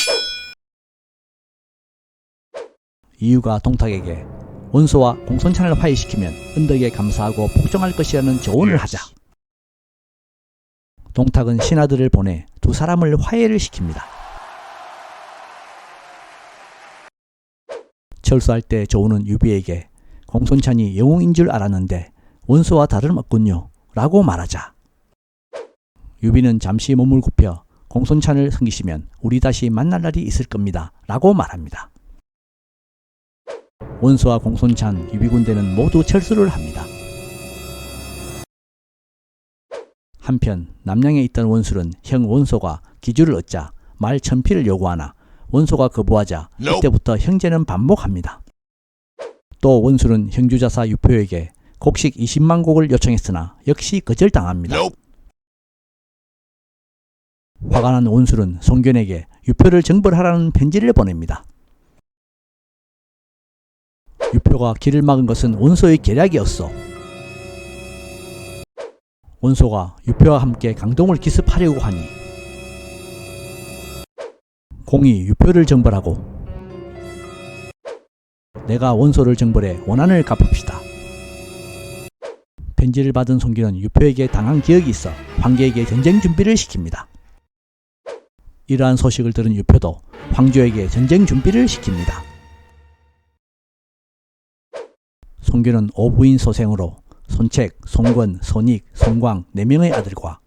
이유가 동탁에게 원소와 공손찬을 화해시키면 은덕에 감사하고 복종할 것이라는 조언을 하자 동탁은 신하들을 보내 두 사람을 화해를 시킵니다. 철수할 때 조우는 유비에게 공손찬이 영웅인 줄 알았는데 원소와 다름없군요 라고 말하자 유비는 잠시 몸을 굽혀 공손찬을 섬기시면 우리 다시 만날 날이 있을 겁니다 라고 말합니다. 원소와 공손찬, 유비군대는 모두 철수를 합니다. 한편 남양에 있던 원술은 형 원소가 기주를 얻자 말 1000피를 요구하나 원소가 거부하자 이때부터 형제는 반복합니다. 또 원술은 형주자사 유표에게 곡식 20만 곡을 요청했으나 역시 거절당합니다. 화가 난 원술은 송견에게 유표를 정벌하라는 편지를 보냅니다. 유표가 길을 막은 것은 원소의 계략이었어. 원소가 유표와 함께 강동을 기습하려고 하니 공이 유표를 정벌하고 내가 원소를 정벌해 원한을 갚읍시다. 편지를 받은 송기는 유표에게 당한 기억이 있어 황제에게 전쟁 준비를 시킵니다. 이러한 소식을 들은 유표도 황조에게 전쟁 준비를 시킵니다. 송규는 5부인 소생으로 손책, 송권, 손익, 송광 4명의 아들과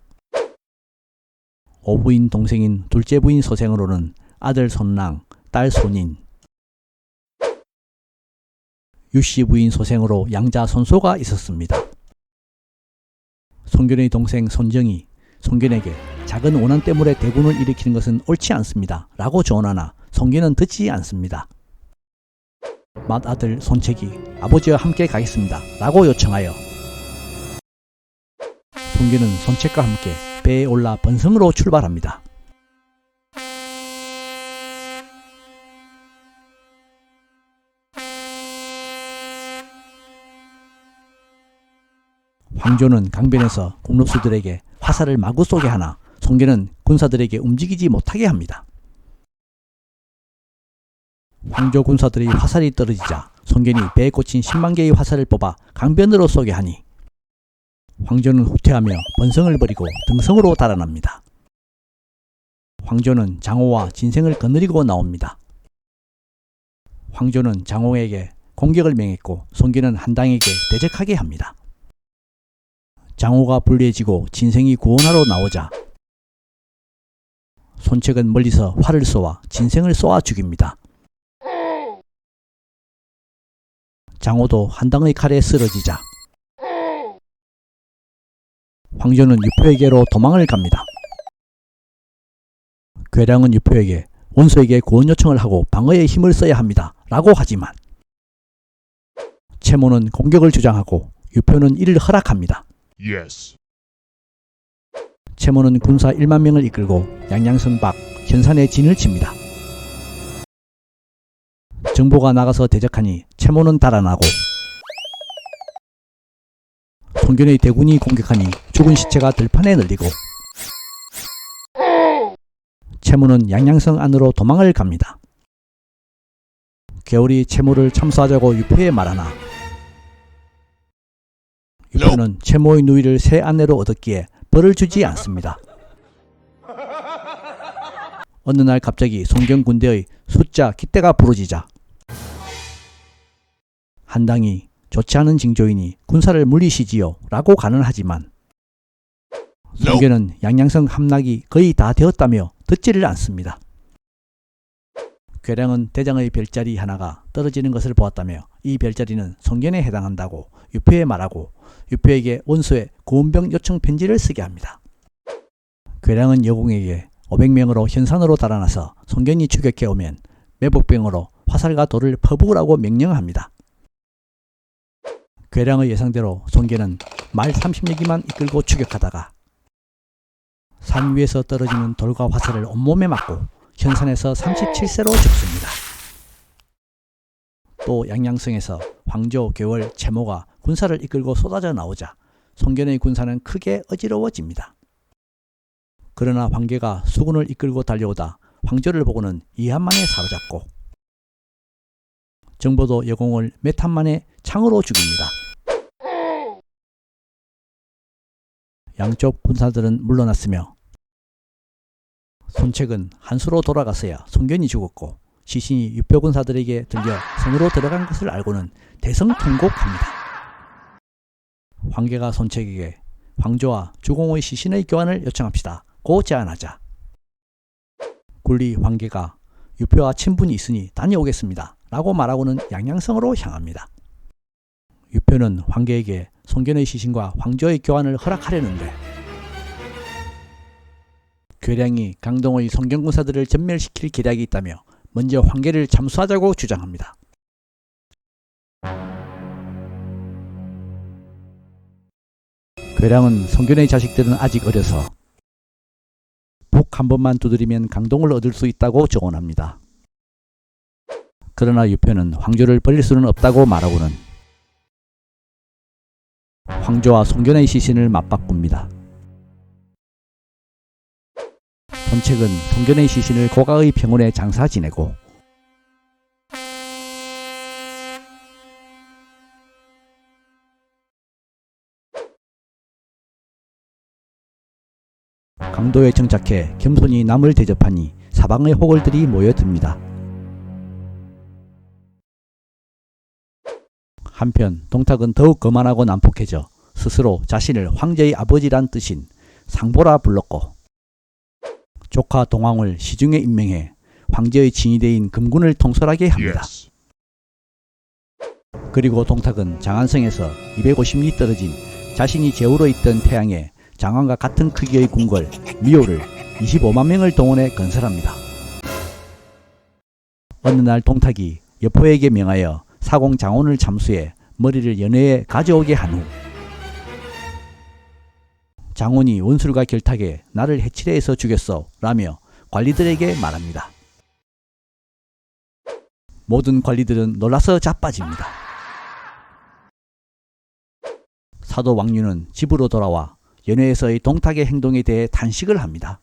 5부인 동생인 둘째 부인 소생으로는 아들 손랑, 딸 손인, 유씨 부인 소생으로 양자 손소가 있었습니다. 송견의 동생 손정이 송견에게 작은 원한 때문에 대군을 일으키는 것은 옳지 않습니다 라고 조언하나 송견은 듣지 않습니다. 맏아들 손책이 아버지와 함께 가겠습니다 라고 요청하여 송견은 손책과 함께 배에 올라 번성으로 출발합니다. 황조는 강변에서 공로수들에게 화살을 마구 쏘게 하나 송견은 군사들에게 움직이지 못하게 합니다. 황조 군사들이 화살이 떨어지자 송견이 배에 꽂힌 10만 개의 화살을 뽑아 강변으로 쏘게 하니 황조는 후퇴하며 번성을 버리고 등성으로 달아납니다. 황조는 장호와 진생을 거느리고 나옵니다. 황조는 장호에게 공격을 명했고 송견은 한당에게 대적하게 합니다. 장호가 불리해지고 진생이 구원하러 나오자 손책은 멀리서 활을 쏘아 진생을 쏘아 죽입니다. 장호도 한당의 칼에 쓰러지자 황조는 유표에게로 도망을 갑니다. 괴량은 유표에게 원소에게 구원 요청을 하고 방어에 힘을 써야 합니다 라고 하지만 채모는 공격을 주장하고 유표는 이를 허락합니다. Yes. 채모는 군사 1만 명을 이끌고 양양성 밖 현산에 진을 칩니다. 정보가 나가서 대적하니 채모는 달아나고 송견의 대군이 공격하니 죽은 시체가 들판에 널리고 채모는 양양성 안으로 도망을 갑니다. 괴월이 채모를 참수하자고 유표에 말하나 유표는 채모의 누이를 새 아내로 얻었기에 벌을 주지 않습니다. 어느 날 갑자기 송견 군대의 숫자 기대가 부러지자 한당이 좋지 않은 징조이니 군사를 물리시지요 라고 간언하지만 송견은 양양성 함락이 거의 다 되었다며 듣지를 않습니다. 괴량은 대장의 별자리 하나가 떨어지는 것을 보았다며 이 별자리는 송견에 해당한다고 유표에 말하고 유표에게 원소에 구원병 요청 편지를 쓰게 합니다. 괴량은 여공에게 500명으로 현산으로 달아나서 송견이 추격해 오면 매복병으로 화살과 돌을 퍼부으라고 명령합니다. 괴량의 예상대로 송견은 말 30여기만 이끌고 추격하다가 산 위에서 떨어지는 돌과 화살을 온몸에 맞고 현산에서 37세로 죽습니다. 또 양양성에서 황조, 괴월, 채모가 군사를 이끌고 쏟아져 나오자 송견의 군사는 크게 어지러워집니다. 그러나 황계가 수군을 이끌고 달려오다 황조를 보고는 이한만에 사로잡고 정보도 여공을 몇 한 만에 창으로 죽입니다. 양쪽 군사들은 물러났으며 손책은 한수로 돌아갔어야 송견이 죽었고 시신이 유표 군사들에게 들려 성으로 들어간 것을 알고는 대성통곡합니다. 황계가 손책에게 황조와 주공의 시신의 교환을 요청합시다 고 제안하자 굴리 황계가 유표와 친분이 있으니 다녀오겠습니다 라고 말하고는 양양성으로 향합니다. 유표는 황계에게 송견의 시신과 황조의 교환을 허락하려는데 괴량이 강동의 송견군사들을 전멸시킬 계략이 있다며 먼저 황계를 참수하자고 주장합니다. 괴량은 송견의 자식들은 아직 어려서 북 한 번만 두드리면 강동을 얻을 수 있다고 조언합니다. 그러나 유표는 황조를 버릴 수는 없다고 말하고는 황조와 송견의 시신을 맞바꿉니다. 손책은 송견의 시신을 고가의 병원에 장사 지내고 강도에 정착해 겸손히 남을 대접하니 사방의 호걸들이 모여듭니다. 한편 동탁은 더욱 거만하고 난폭해져 스스로 자신을 황제의 아버지란 뜻인 상보라 불렀고 조카 동왕을 시중에 임명해 황제의 친위대인 금군을 통솔하게 합니다. 그리고 동탁은 장안성에서 250리 떨어진 자신이 제후로 있던 태양에 장안과 같은 크기의 궁궐 미호를 25만 명을 동원해 건설합니다. 어느 날 동탁이 여포에게 명하여 사공 장원을 잠수해 머리를 연회에 가져오게 한 후 장원이 원술과 결탁에 나를 해치레해서 죽였어 라며 관리들에게 말합니다. 모든 관리들은 놀라서 자빠집니다. 사도 왕류는 집으로 돌아와 연회에서의 동탁의 행동에 대해 탄식을 합니다.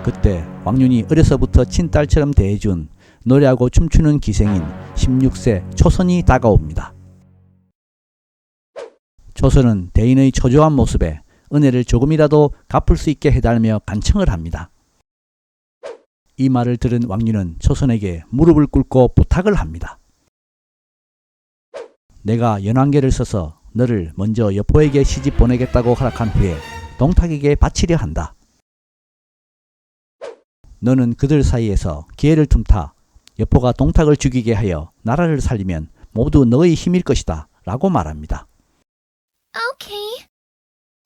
그때 왕륜이 어려서부터 친딸처럼 대해준 노래하고 춤추는 기생인 16세 초선이 다가옵니다. 초선은 대인의 초조한 모습에 은혜를 조금이라도 갚을 수 있게 해달며 간청을 합니다. 이 말을 들은 왕륜은 초선에게 무릎을 꿇고 부탁을 합니다. 내가 연안계를 써서 너를 먼저 여포에게 시집 보내겠다고 허락한 후에 동탁에게 바치려 한다. 너는 그들 사이에서 기회를 틈타 여포가 동탁을 죽이게 하여 나라를 살리면 모두 너의 힘일 것이다 라고 말합니다. Okay.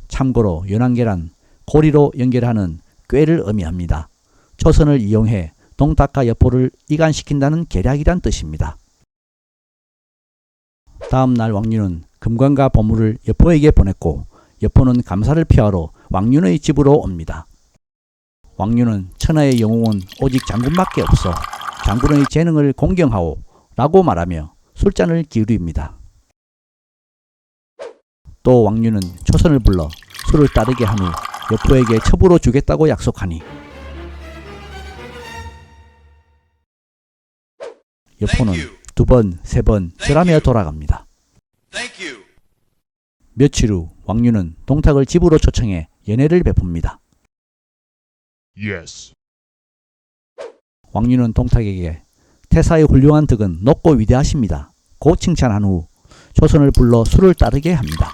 참고로 연안계란 고리로 연결하는 꾀를 의미합니다. 초선을 이용해 동탁과 여포를 이간시킨다는 계략이란 뜻입니다. 다음 날 왕륜은 금관과 보물을 여포에게 보냈고 여포는 감사를 표하러 왕륜의 집으로 옵니다. 왕륜은 천하의 영웅은 오직 장군밖에 없어 장군의 재능을 공경하오 라고 말하며 술잔을 기울입니다. 또 왕륜은 초선을 불러 술을 따르게 한 후 여포에게 첩으로 주겠다고 약속하니 여포는 두 번, 세 번 절하며 돌아갑니다. 며칠 후 왕륜은 동탁을 집으로 초청해 연회를 베풉니다. 왕륜은 동탁에게 태사의 훌륭한 덕은 높고 위대하십니다. 고 칭찬한 후 초선을 불러 술을 따르게 합니다.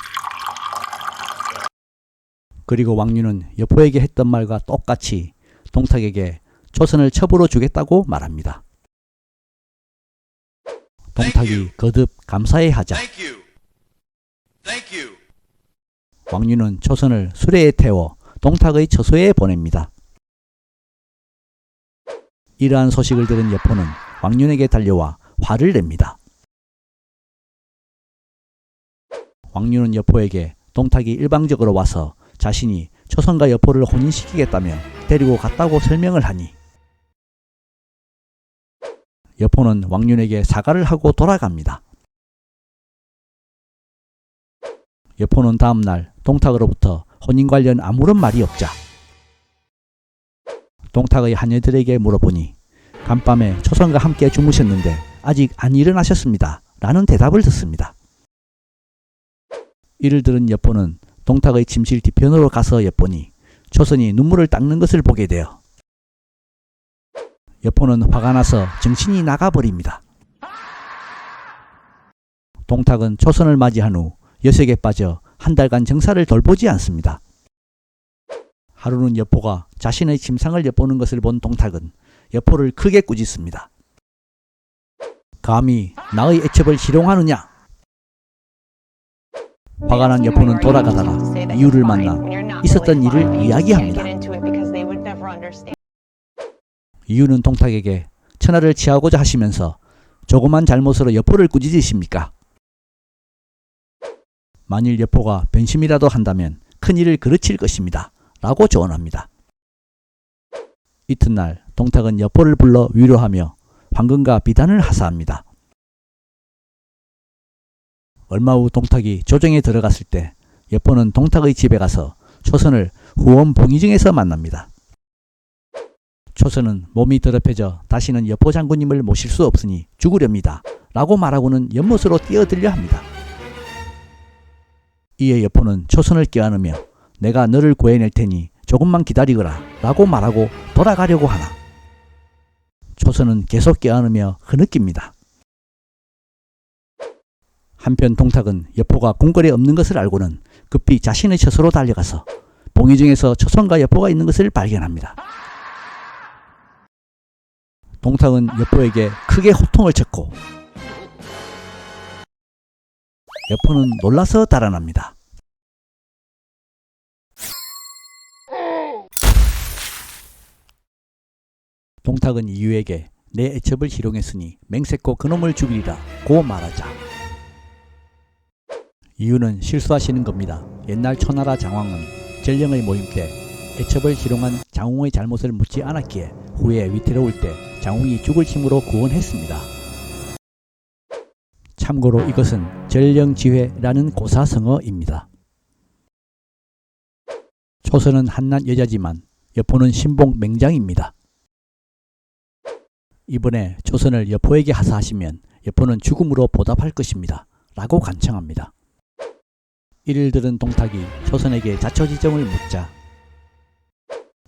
그리고 왕륜은 여포에게 했던 말과 똑같이 동탁에게 초선을 첩으로 주겠다고 말합니다. 동탁이 거듭 감사해 하자 왕륜은 초선을 수레에 태워 동탁의 처소에 보냅니다. 이러한 소식을 들은 여포는 왕륜에게 달려와 화를 냅니다. 왕륜은 여포에게 동탁이 일방적으로 와서 자신이 초선과 여포를 혼인시키겠다며 데리고 갔다고 설명을 하니 여포는 왕륜에게 사과를 하고 돌아갑니다. 여포는 다음날 동탁으로부터 혼인 관련 아무런 말이 없자 동탁의 하녀들에게 물어보니 간밤에 초선과 함께 주무셨는데 아직 안 일어나셨습니다 라는 대답을 듣습니다. 이를 들은 여포는 동탁의 침실 뒤편으로 가서 엿보니 초선이 눈물을 닦는 것을 보게 되어 여포는 화가 나서 정신이 나가버립니다. 동탁은 초선을 맞이한 후 여색에 빠져 한 달간 정사를 돌보지 않습니다. 하루는 여포가 자신의 침상을 엿보는 것을 본 동탁은 여포를 크게 꾸짖습니다. 감히 나의 애첩을 희롱하느냐? 화가 난 여포는 돌아가다가 이유를 만나 있었던 일을 이야기합니다. 이유는 동탁에게 천하를 취하고자 하시면서 조그만 잘못으로 여포를 꾸짖으십니까? 만일 여포가 변심이라도 한다면 큰일을 그르칠 것입니다. 라고 조언합니다. 이튿날 동탁은 여포를 불러 위로하며 황금과 비단을 하사합니다. 얼마 후 동탁이 조정에 들어갔을 때 여포는 동탁의 집에 가서 초선을 후원 봉의정에서 만납니다. 초선은 몸이 더럽혀져 다시는 여포 장군님을 모실 수 없으니 죽으렵니다. 라고 말하고는 연못으로 뛰어들려 합니다. 이에 여포는 초선을 껴안으며 내가 너를 구해낼 테니 조금만 기다리거라 라고 말하고 돌아가려고 하나 초선은 계속 껴안으며 흐느낍니다. 한편 동탁은 여포가 궁궐에 없는 것을 알고는 급히 자신의 처소로 달려가서 봉의정에서 초선과 여포가 있는 것을 발견합니다. 동탁은 여포에게 크게 호통을 쳤고 여포는 놀라서 달아납니다. 동탁은 이유에게 내 애첩을 희롱했으니 맹세코 그놈을 죽이리라 고 말하자 이유는 실수하시는 겁니다. 옛날 초나라 장왕은 전령의 모임 때 애첩을 희롱한 장웅의 잘못을 묻지 않았기에 후에 위태로울 때 장웅이 죽을 힘으로 구원했습니다. 참고로 이것은 전령지회라는 고사성어입니다. 초선은 한낱 여자지만 여포는 신봉 맹장입니다. 이번에 초선을 여포에게 하사하시면 여포는 죽음으로 보답할 것입니다. 라고 간청합니다. 이를 들은 동탁이 초선에게 자초지종을 묻자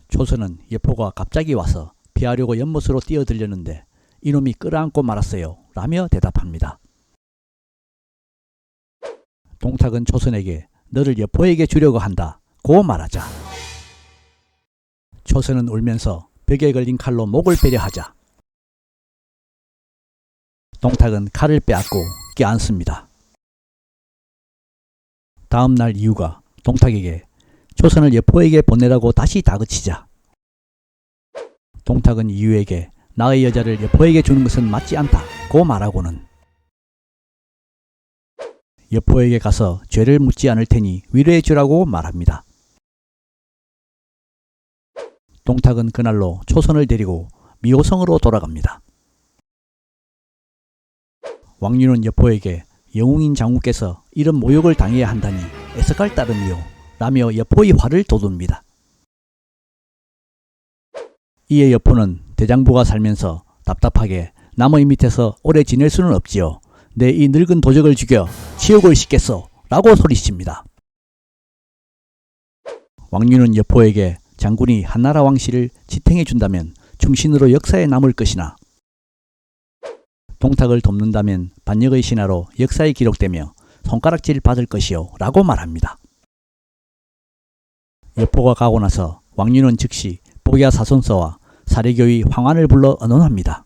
초선은 여포가 갑자기 와서 피하려고 연못으로 뛰어들렸는데 이놈이 끌어안고 말았어요 라며 대답합니다. 동탁은 초선에게 너를 여포에게 주려고 한다 고 말하자 초선은 울면서 벽에 걸린 칼로 목을 베려 하자 동탁은 칼을 빼앗고 껴안습니다. 다음 날 이유가 동탁에게 초선을 여포에게 보내라고 다시 다그치자 동탁은 이유에게 나의 여자를 여포에게 주는 것은 맞지 않다 고 말하고는 여포에게 가서 죄를 묻지 않을 테니 위로해 주라고 말합니다. 동탁은 그날로 초선을 데리고 미호성으로 돌아갑니다. 왕윤은 여포에게 영웅인 장군께서 이런 모욕을 당해야 한다니 애석할 따름이요 라며 여포의 화를 돋웁니다. 이에 여포는 대장부가 살면서 답답하게 남의 밑에서 오래 지낼 수는 없지요. 내 이 늙은 도적을 죽여 지옥을 씻겠소 라고 소리칩니다. 왕윤은 여포에게 장군이 한나라 왕실을 지탱해 준다면 충신으로 역사에 남을 것이나 동탁을 돕는다면 반역의 신하로 역사에 기록되며 손가락질 받을 것이요 라고 말합니다. 여포가 가고 나서 왕윤은 즉시 복야 사손서와 사례교의 황환을 불러 언론합니다.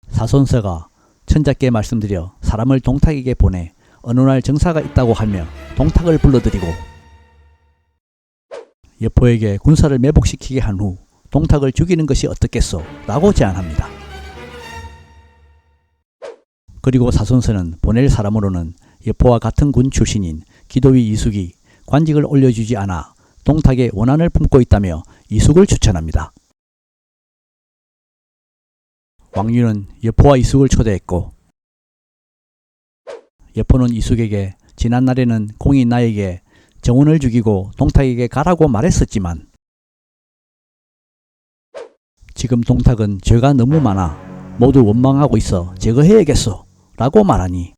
사손서가 천자께 말씀드려 사람을 동탁에게 보내 언론할 정사가 있다고 하며 동탁을 불러들이고 여포에게 군사를 매복시키게 한 후 동탁을 죽이는 것이 어떻겠소 라고 제안합니다. 그리고 사손서는 보낼 사람으로는 여포와 같은 군 출신인 기도위 이숙이 관직을 올려주지 않아 동탁의 원한을 품고 있다며 이숙을 추천합니다. 왕윤은 여포와 이숙을 초대했고 여포는 이숙에게 지난날에는 공이 나에게 정원을 죽이고 동탁에게 가라고 말했었지만 지금 동탁은 죄가 너무 많아 모두 원망하고 있어 제거해야겠소 라고 말하니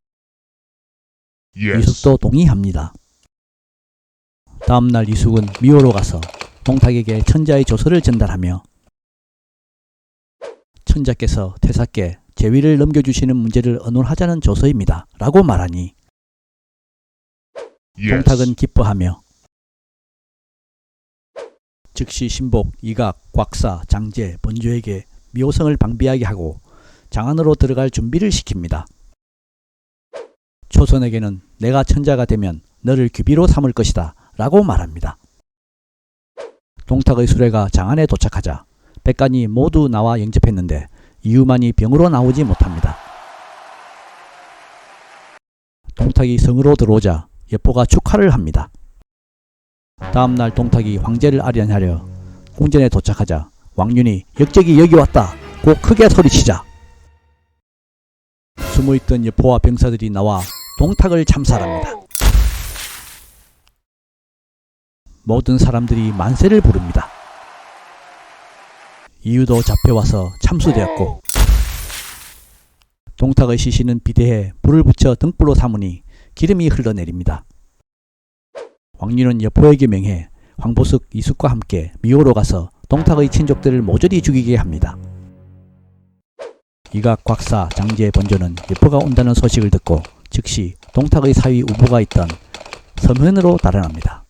이숙도 동의합니다. 다음날 이숙은 미호로 가서 동탁에게 천자의 조서를 전달하며 천자께서 태사께 제위를 넘겨주시는 문제를 의논하자는 조서입니다 라고 말하니 동탁은 기뻐하며 즉시 신복, 이각, 곽사, 장제, 번조에게 미호성을 방비하게 하고 장안으로 들어갈 준비를 시킵니다. 초선에게는 내가 천자가 되면 너를 귀비로 삼을 것이다 라고 말합니다. 동탁의 수레가 장안에 도착하자 백관이 모두 나와 영접했는데 이유만이 병으로 나오지 못합니다. 동탁이 성으로 들어오자 여포가 축하를 합니다. 다음날 동탁이 황제를 아련하려 궁전에 도착하자 왕윤이 역적이 여기 왔다 고 크게 소리치자 숨어있던 여포와 병사들이 나와 동탁을 참살합니다. 모든 사람들이 만세를 부릅니다. 이유도 잡혀와서 참수되었고 동탁의 시신은 비대에 불을 붙여 등불로 삼으니 기름이 흘러내립니다. 왕윤은 여포에게 명해 황보숙, 이숙과 함께 미호로 가서 동탁의 친족들을 모조리 죽이게 합니다. 이각, 곽사, 장제, 번조는 여포가 온다는 소식을 듣고 즉시 동탁의 사위 우보가 있던 서면으로 달아납니다.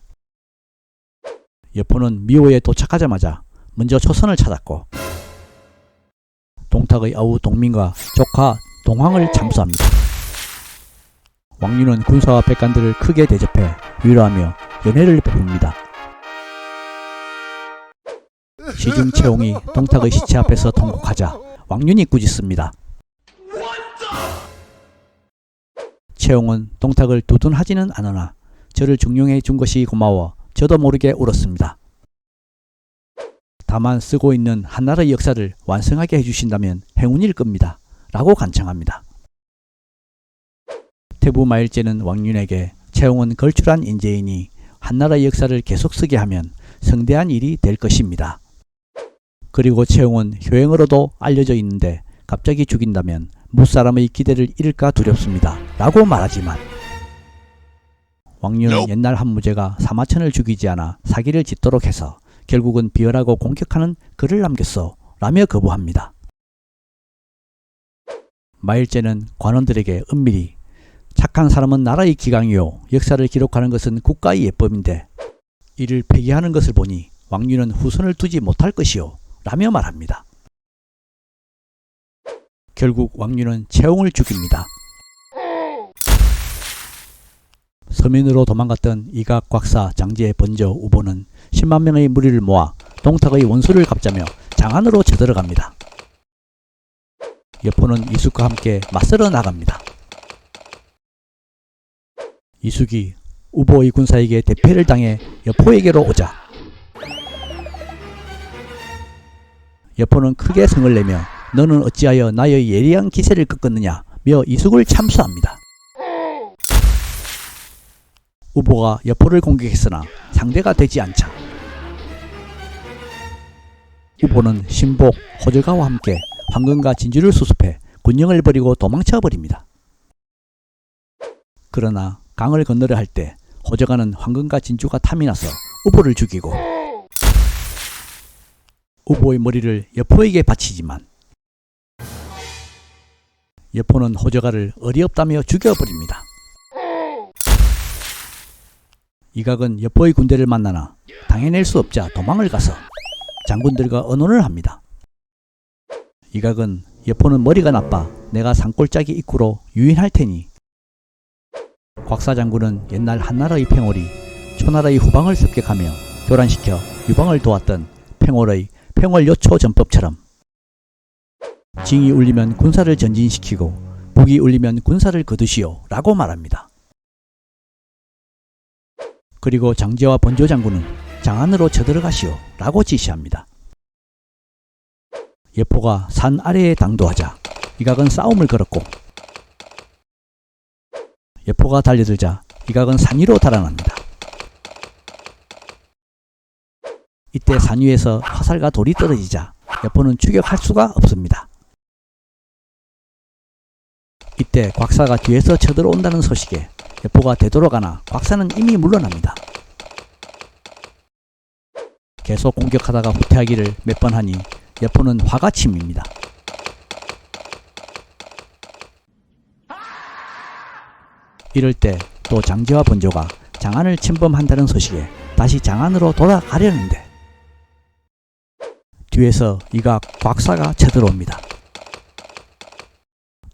여포는 미호에 도착하자마자 먼저 초선을 찾았고 동탁의 아우 동민과 조카 동황을 참수합니다. 왕윤은 군사와 백관들을 크게 대접해 위로하며 연회를 베풉니다. 시중 채홍이 동탁의 시체 앞에서 통곡하자 왕윤이 꾸짖습니다. 채홍은 동탁을 두둔하지는 않으나 저를 중용해 준 것이 고마워 저도 모르게 울었습니다. 다만 쓰고 있는 한나라의 역사를 완성하게 해주신다면 행운일 겁니다. 라고 간청합니다. 태부마일제는 왕윤에게 채홍은 걸출한 인재이니 한나라의 역사를 계속 쓰게 하면 성대한 일이 될 것입니다. 그리고 채홍은 효행으로도 알려져 있는데 갑자기 죽인다면 무사람의 기대를 잃을까 두렵습니다. 라고 말하지만 왕윤은 옛날 한무제가 사마천을 죽이지 않아 사기를 짓도록 해서 결국은 비열하고 공격하는 글을 남겼어 라며 거부합니다. 마일제는 관원들에게 은밀히 착한 사람은 나라의 기강이요 역사를 기록하는 것은 국가의 예법인데 이를 폐기하는 것을 보니 왕윤은 후손을 두지 못할 것이요 라며 말합니다. 결국 왕윤은 채홍을 죽입니다. 서민으로 도망갔던 이각, 곽사, 장제, 번저, 우보는 10만 명의 무리를 모아 동탁의 원수를 갚자며 장안으로 쳐들어갑니다. 여포는 이숙과 함께 맞서러 나갑니다. 이숙이 우보의 군사에게 대패를 당해 여포에게로 오자 여포는 크게 성을 내며 너는 어찌하여 나의 예리한 기세를 꺾었느냐며 이숙을 참수합니다. 우보가 여포를 공격했으나 상대가 되지 않자 우보는 신복, 호절가와 함께 황금과 진주를 수습해 군영을 버리고 도망쳐 버립니다. 그러나 강을 건너려 할 때 호절가는 황금과 진주가 탐이 나서 우보를 죽이고 우보의 머리를 여포에게 바치지만 여포는 호절가를 어리없다며 죽여버립니다. 이각은 여포의 군대를 만나나 당해낼 수 없자 도망을 가서 장군들과 언론을 합니다. 이각은 여포는 머리가 나빠 내가 산골짜기 입구로 유인할 테니 곽사 장군은 옛날 한나라의 팽월이 초나라의 후방을 습격하며 교란시켜 유방을 도왔던 팽월의 팽월요초 전법처럼 징이 울리면 군사를 전진시키고 북이 울리면 군사를 거두시오 라고 말합니다. 그리고 장제와 번조 장군은 장안으로 쳐들어가시오 라고 지시합니다. 여포가 산 아래에 당도하자 이각은 싸움을 걸었고 여포가 달려들자 이각은 산 위로 달아납니다. 이때 산 위에서 화살과 돌이 떨어지자 여포는 추격할 수가 없습니다. 이때 곽사가 뒤에서 쳐들어온다는 소식에 여포가 되돌아가나 곽사는 이미 물러납니다. 계속 공격하다가 후퇴하기를 몇 번 하니 여포는 화가 치밉니다. 이럴 때 또 장제와 번조가 장안을 침범한다는 소식에 다시 장안으로 돌아가려는데 뒤에서 이각 곽사가 쳐들어옵니다.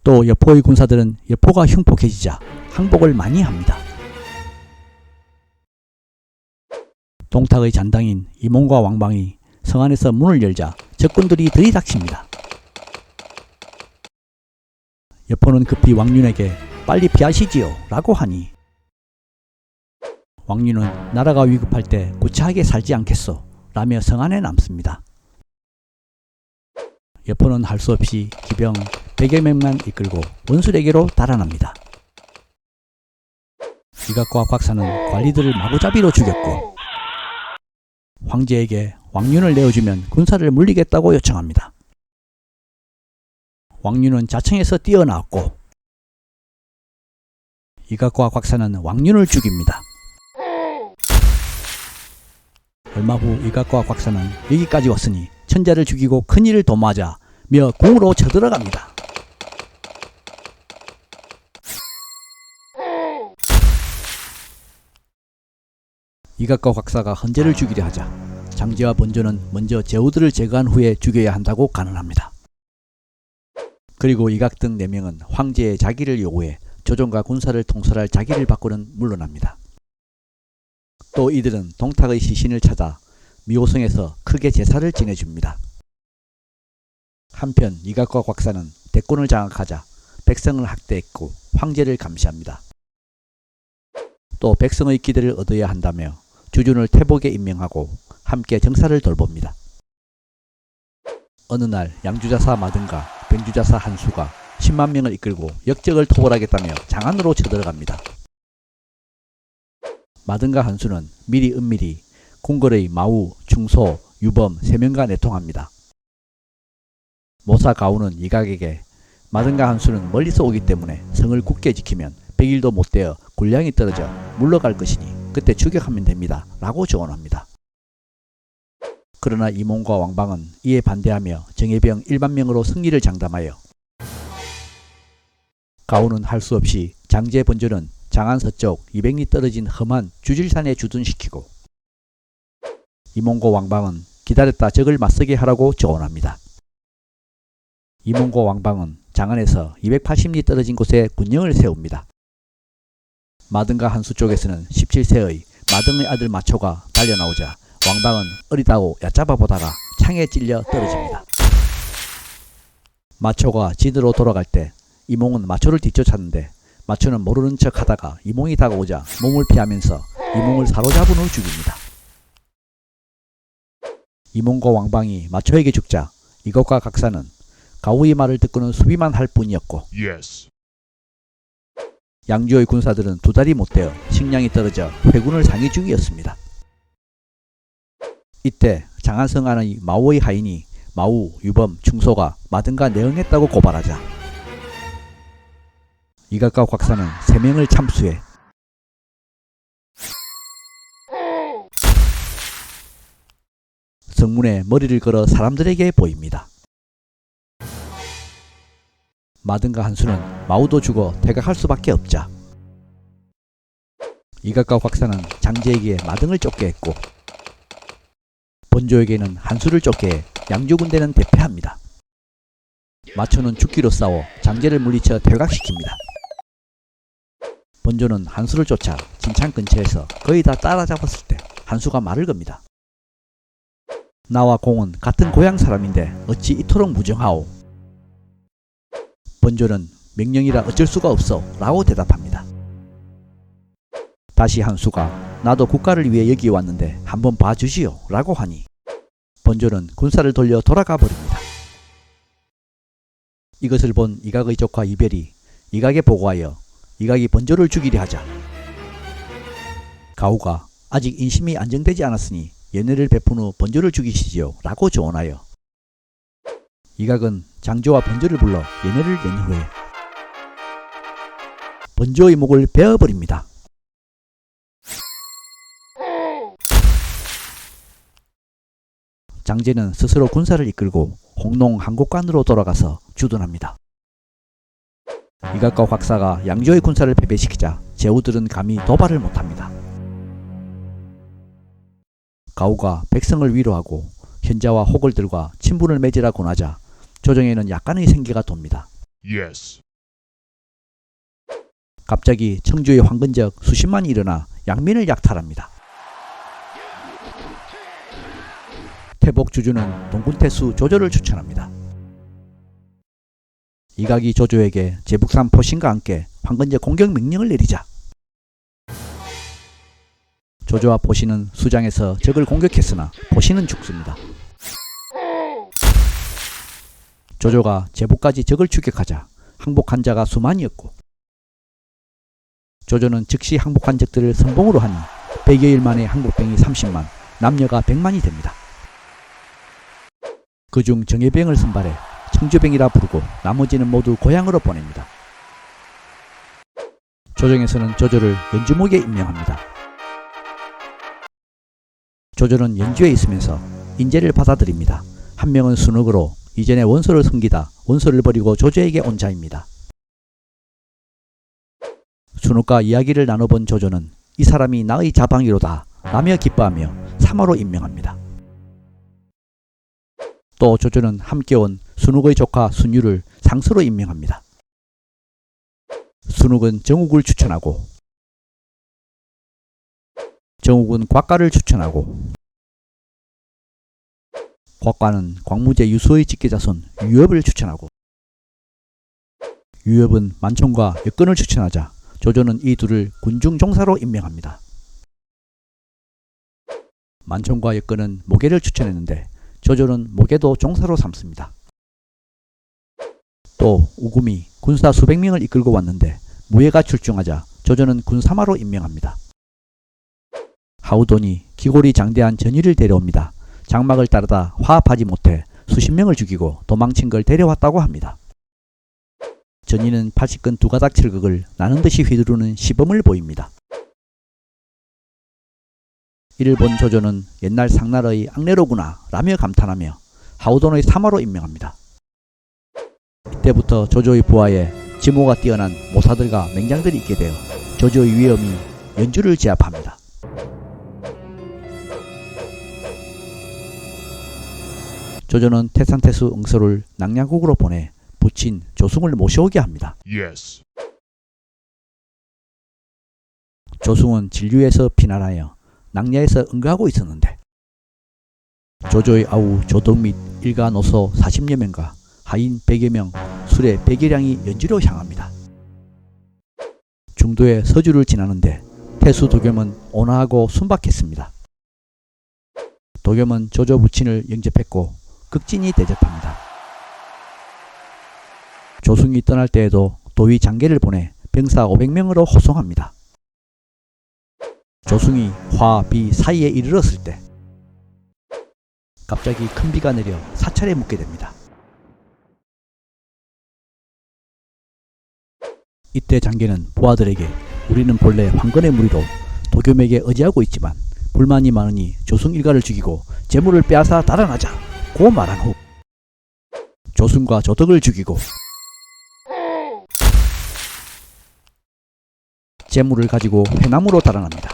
또 여포의 군사들은 여포가 흉폭해지자 항복을 많이 합니다. 동탁의 잔당인 이몽과 왕방이 성 안에서 문을 열자 적군들이 들이닥칩니다. 여포는 급히 왕륜에게 빨리 피하시지요 라고 하니 왕륜은 나라가 위급할 때 구차하게 살지 않겠소 라며 성 안에 남습니다. 여포는 할 수 없이 기병 100여 명만 이끌고 원술에게로 달아납니다. 이각과 곽사는 관리들을 마구잡이로 죽였고 황제에게 왕륜을 내어주면 군사를 물리겠다고 요청합니다. 왕륜은 자청에서 뛰어나왔고 이각과 곽사는 왕륜을 죽입니다. 얼마 후 이각과 곽사는 여기까지 왔으니 천자를 죽이고 큰일을 도모하자 며 궁으로 쳐들어갑니다. 이각과 곽사가 헌제를 죽이려 하자 장제와 번조는 먼저 제후들을 제거한 후에 죽여야 한다고 간언합니다. 그리고 이각 등 4명은 황제의 자기를 요구해 조정과 군사를 통솔할 자기를 받고는 물러납니다. 또 이들은 동탁의 시신을 찾아 미호성에서 크게 제사를 지내줍니다. 한편 이각과 곽사는 대권을 장악하자 백성을 학대했고 황제를 감시합니다. 또 백성의 기대를 얻어야 한다며 주준을 태복에 임명하고 함께 정사를 돌봅니다. 어느 날 양주자사 마등과 변주자사 한수가 10만 명을 이끌고 역적을 토벌하겠다며 장안으로 쳐들어갑니다. 마등과 한수는 미리 은밀히 궁궐의 마우, 충소, 유범 3명과 내통합니다. 모사 가우는 이각에게 마등과 한수는 멀리서 오기 때문에 성을 굳게 지키면 100일도 못 되어 군량이 떨어져 물러갈 것이니 그때 추격하면 됩니다 라고 조언합니다. 그러나 이몽과 왕방은 이에 반대하며 정예병 1만 명으로 승리를 장담하여 가우는 할 수 없이 장제 번조는 장안 서쪽 200리 떨어진 험한 주질산에 주둔시키고 이몽고 왕방은 기다렸다 적을 맞서게 하라고 조언합니다. 이몽고 왕방은 장안에서 280리 떨어진 곳에 군영을 세웁니다. 마등과 한수 쪽에서는 17세의 마등의 아들 마초가 달려나오자 왕방은 어리다고 얕잡아 보다가 창에 찔려 떨어집니다. 마초가 진으로 돌아갈 때 이몽은 마초를 뒤쫓았는데 마초는 모르는 척 하다가 이몽이 다가오자 몸을 피하면서 이몽을 사로잡은 후 죽입니다. 이몽과 왕방이 마초에게 죽자 이것과 각사는 가우의 말을 듣고는 수비만 할 뿐이었고 양주의 군사들은 2달이 못되어 식량이 떨어져 회군을 상위 중이었습니다. 이때 장안성 안의 마우의 하인이 마우, 유범, 충소가 마등과 내응했다고 고발하자 이각과 곽사는 3명을 참수해 성문에 머리를 걸어 사람들에게 보입니다. 마등과 한수는 마우도 죽어 퇴각할 수밖에 없자 이각과 곽사는 장제에게 마등을 쫓게 했고 번조에게는 한수를 쫓게 해 양주군대는 대패합니다. 마초는 죽기로 싸워 장제를 물리쳐 퇴각시킵니다. 번조는 한수를 쫓아 진창 근처에서 거의 다 따라잡았을 때 한수가 말을 겁니다. 나와 공은 같은 고향 사람인데 어찌 이토록 무정하오? 번조는 명령이라 어쩔 수가 없어 라고 대답합니다. 다시 한수가 나도 국가를 위해 여기 왔는데 한번 봐주시오 라고 하니 번조는 군사를 돌려 돌아가 버립니다. 이것을 본 이각의 조카 이별이 이각에 보고하여 이각이 번조를 죽이려 하자 가후가 아직 인심이 안정되지 않았으니 연회를 베푼 후 번조를 죽이시지요 라고 조언하여 이각은 장조와 번조를 불러 연회를 연 후에 번조의 목을 베어버립니다. 장제는 스스로 군사를 이끌고 홍농函谷관으로 돌아가서 주둔합니다. 이각과 곽사가 양조의 군사를 패배시키자 제후들은 감히 도발을 못합니다. 가후가 백성을 위로하고 현자와 호걸들과 친분을 맺으라 권하자 조정에는 약간의 생기가 돕니다. Yes. 갑자기 청주의 황건적 수십만이 일어나 양민을 약탈합니다. 태복주주는 동군태수 조조를 추천합니다. 이각이 조조에게 제북산 포신과 함께 황건적 공격 명령을 내리자 조조와 포신은 수장에서 적을 공격했으나 포신은 죽습니다. 조조가 제북까지 적을 추격하자 항복한 자가 수만이었고 조조는 즉시 항복한 적들을 선봉으로 하니 100여일 만에 항복병이 30만, 남녀가 100만이 됩니다. 그중 정예병을 선발해 청주병이라 부르고 나머지는 모두 고향으로 보냅니다. 조정에서는 조조를 연주목에 임명합니다. 조조는 연주에 있으면서 인재를 받아들입니다. 한 명은 순흑으로 이전에 원소를 섬기다 원소를 버리고 조조에게 온 자입니다. 순흑과 이야기를 나눠본 조조는 이 사람이 나의 자방이로다 라며 기뻐하며 사마로 임명합니다. 또 조조는 함께 온 순흑의 조카 순유를 상서로 임명합니다. 순흑은 정욱을 추천하고 정욱은 곽가를 추천하고 곽가는 광무제 유소의 직계자손 유엽을 추천하고 유엽은 만총과 역건을 추천하자 조조는 이 둘을 군중 종사로 임명합니다. 만총과 역건은 모계를 추천했는데 조조는 모계도 종사로 삼습니다. 또 우금이 군사 수백 명을 이끌고 왔는데 무예가 출중하자 조조는 군사마로 임명합니다. 하우돈이 기골이 장대한 전의를 데려옵니다. 장막을 따르다 화합하지 못해 수십 명을 죽이고 도망친 걸 데려왔다고 합니다. 전의는 80근 두 가닥 칠극을 나는 듯이 휘두르는 시범을 보입니다. 이를 본 조조는 옛날 상날의 악내로구나 라며 감탄하며 하우돈의 사마로 임명합니다. 이때부터 조조의 부하에 지모가 뛰어난 모사들과 맹장들이 있게 되어 조조의 위엄이 연주를 제압합니다. 조조는 태산태수 응소를 낙양국으로 보내 부친 조승을 모셔오게 합니다. Yes. 조승은 진류에서 피난하여 낙야에서 응가하고 있었는데 조조의 아우 조덕 및 일가 노소 40여 명과 하인 100여 명, 수레 100여량이 연주로 향합니다. 중도에 서주를 지나는데 태수 도겸은 온화하고 순박했습니다. 도겸은 조조 부친을 영접했고 극진히 대접합니다. 조승이 떠날 때에도 도위 장계를 보내 병사 500명으로 호송합니다. 조승이 화, 비 사이에 이르렀을 때 갑자기 큰 비가 내려 사찰에 묵게 됩니다. 이때 장계는 부하들에게 우리는 본래 황건의 무리로 도겸에게 의지하고 있지만 불만이 많으니 조승 일가를 죽이고 재물을 빼앗아 달아나자 고 말한 후 조승과 조덕을 죽이고 재물을 가지고 회남으로 달아납니다.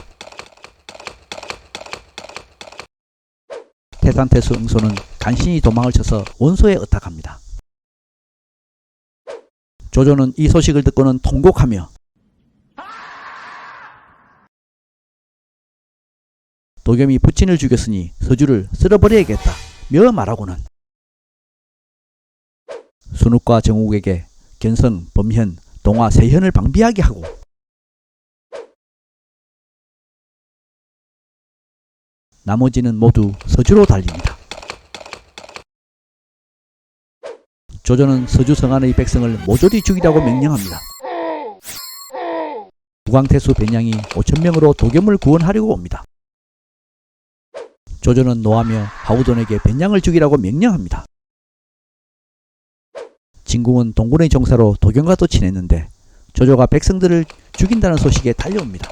태산태수 응소는 간신히 도망을 쳐서 원소에 의탁합니다. 조조는 이 소식을 듣고는 통곡하며 도겸이 부친을 죽였으니 서주를 쓸어버려야겠다 며 말하고는 순욱과 정욱에게 견성, 범현, 동화, 세현을 방비하게 하고 나머지는 모두 서주로 달립니다. 조조는 서주 성안의 백성을 모조리 죽이라고 명령합니다. 무광태수 변양이 5,000명으로 도겸을 구원하려고 옵니다. 조조는 노하며 하우돈에게 변양을 죽이라고 명령합니다. 진궁은 동군의 종사로 도겸과도 친했는데 조조가 백성들을 죽인다는 소식에 달려옵니다.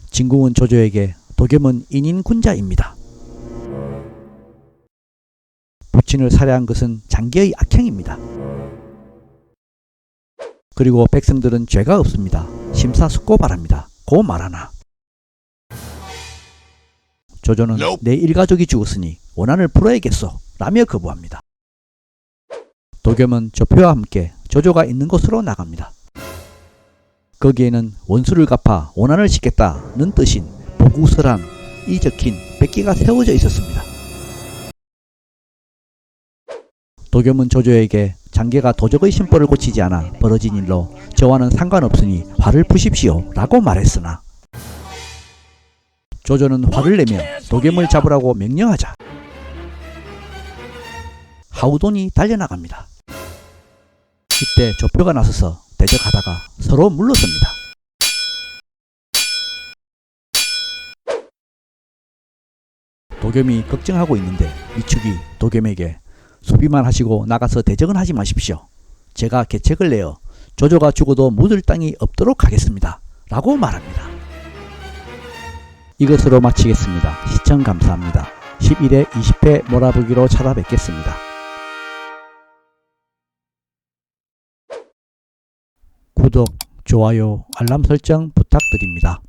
진궁은 조조에게 도겸은 인인군자입니다. 부친을 살해한 것은 장계의 악행입니다. 그리고 백성들은 죄가 없습니다. 심사숙고바랍니다. 고 말하나. 조조는 내 일가족이 죽었으니 원한을 풀어야겠소 라며 거부합니다. 도겸은 조표와 함께 조조가 있는 곳으로 나갑니다. 거기에는 원수를 갚아 원한을 싣겠다는 뜻인 보구설한이 적힌 백기가 세워져 있었습니다. 도겸은 조조에게 장계가 도적의 심벌을 고치지 않아 벌어진 일로 저와는 상관없으니 화를 푸십시오 라고 말했으나 조조는 화를 내며 도겸을 잡으라고 명령하자 하우돈이 달려나갑니다. 이때 조표가 나서서 대적하다가 서로 물러섭니다. 도겸이 걱정하고 있는데 미축이 도겸에게 수비만 하시고 나가서 대적은 하지 마십시오. 제가 계책을 내어 조조가 죽어도 묻을 땅이 없도록 하겠습니다. 라고 말합니다. 이것으로 마치겠습니다. 시청 감사합니다. 11회 20회 몰아보기로 찾아뵙겠습니다. 구독, 좋아요, 알람 설정 부탁드립니다.